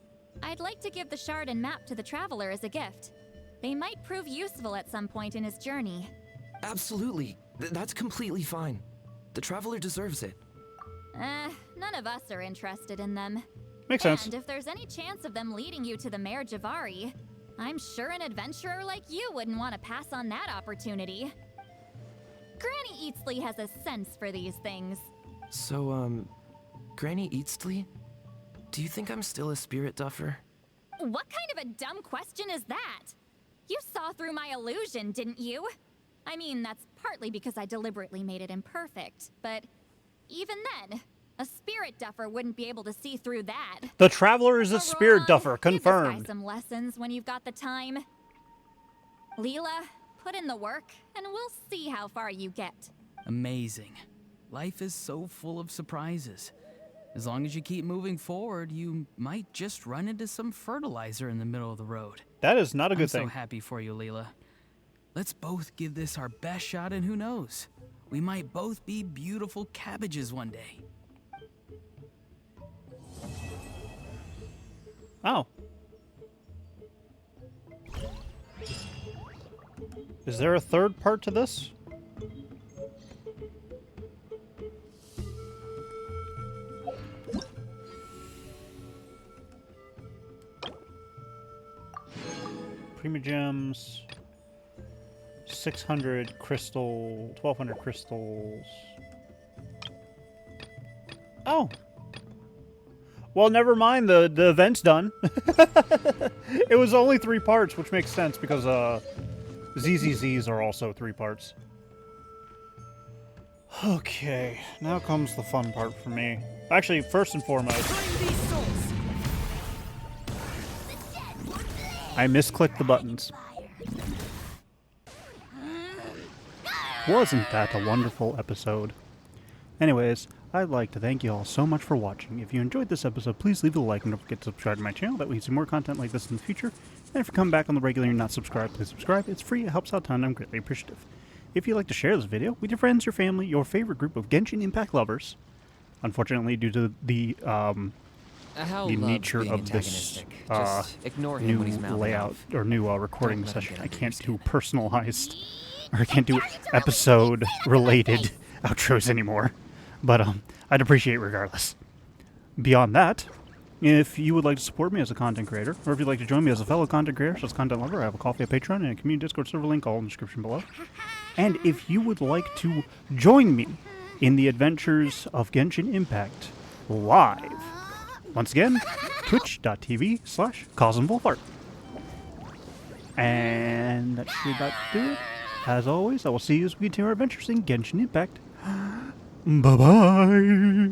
I'd like to give the shard and map to the Traveler as a gift. They might prove useful at some point in his journey.
Absolutely. That's completely fine. The Traveler deserves it.
None of us are interested in them.
Makes sense.
And if there's any chance of them leading you to the Mayor Javari, I'm sure an adventurer like you wouldn't want to pass on that opportunity. Granny Eatsley has a sense for these things.
So, Granny Eatsley? Do you think I'm still a spirit duffer?
What kind of a dumb question is that? You saw through my illusion, didn't you? I mean, that's partly because I deliberately made it imperfect, but even then, a spirit duffer wouldn't be able to see through that.
The Traveler is a spirit
Aurora,
duffer,
give this guy
confirmed.
some lessons when you've got the time. Leela, put in the work, and we'll see how far you get.
Amazing. Life is so full of surprises. As long as you keep moving forward, you might just run into some fertilizer in the middle of the road.
That is not a good
I'm
thing.
so happy for you, Leela. Let's both give this our best shot, and who knows? We might both be beautiful cabbages one day.
Oh. Is there a third part to this? Primogems, 600 crystal, 1200 crystals. Oh. Well, never mind. The event's done. It was only 3 parts, which makes sense because ZZZs are also 3 parts. Okay, now comes the fun part for me. Actually, first and foremost, I misclicked the buttons. Wasn't that a wonderful episode? Anyways, I'd like to thank you all so much for watching. If you enjoyed this episode, please leave a like and don't forget to subscribe to my channel. That way you see more content like this in the future. And if you come back on the regular and you're not subscribed, please subscribe. It's free, it helps out a ton, I'm greatly appreciative. If you'd like to share this video with your friends, your family, your favorite group of Genshin Impact lovers, unfortunately due to the nature of this
Just ignore him
new
when he's mouthing
layout
off.
or new recording
Don't let him
session,
get
I
under your
can't do
skin.
personalized, or I can't do episode-related outros anymore. But I'd appreciate it regardless. Beyond that, if you would like to support me as a content creator, or if you'd like to join me as a fellow content creator, such as content lover, I have a Coffee, a Patreon, and a community Discord server link all in the description below. And if you would like to join me in the adventures of Genshin Impact live, once again, twitch.tv/Kazm Vulfhart. And that should about do it. As always, I will see you as we continue our adventures in Genshin Impact. Bye-bye!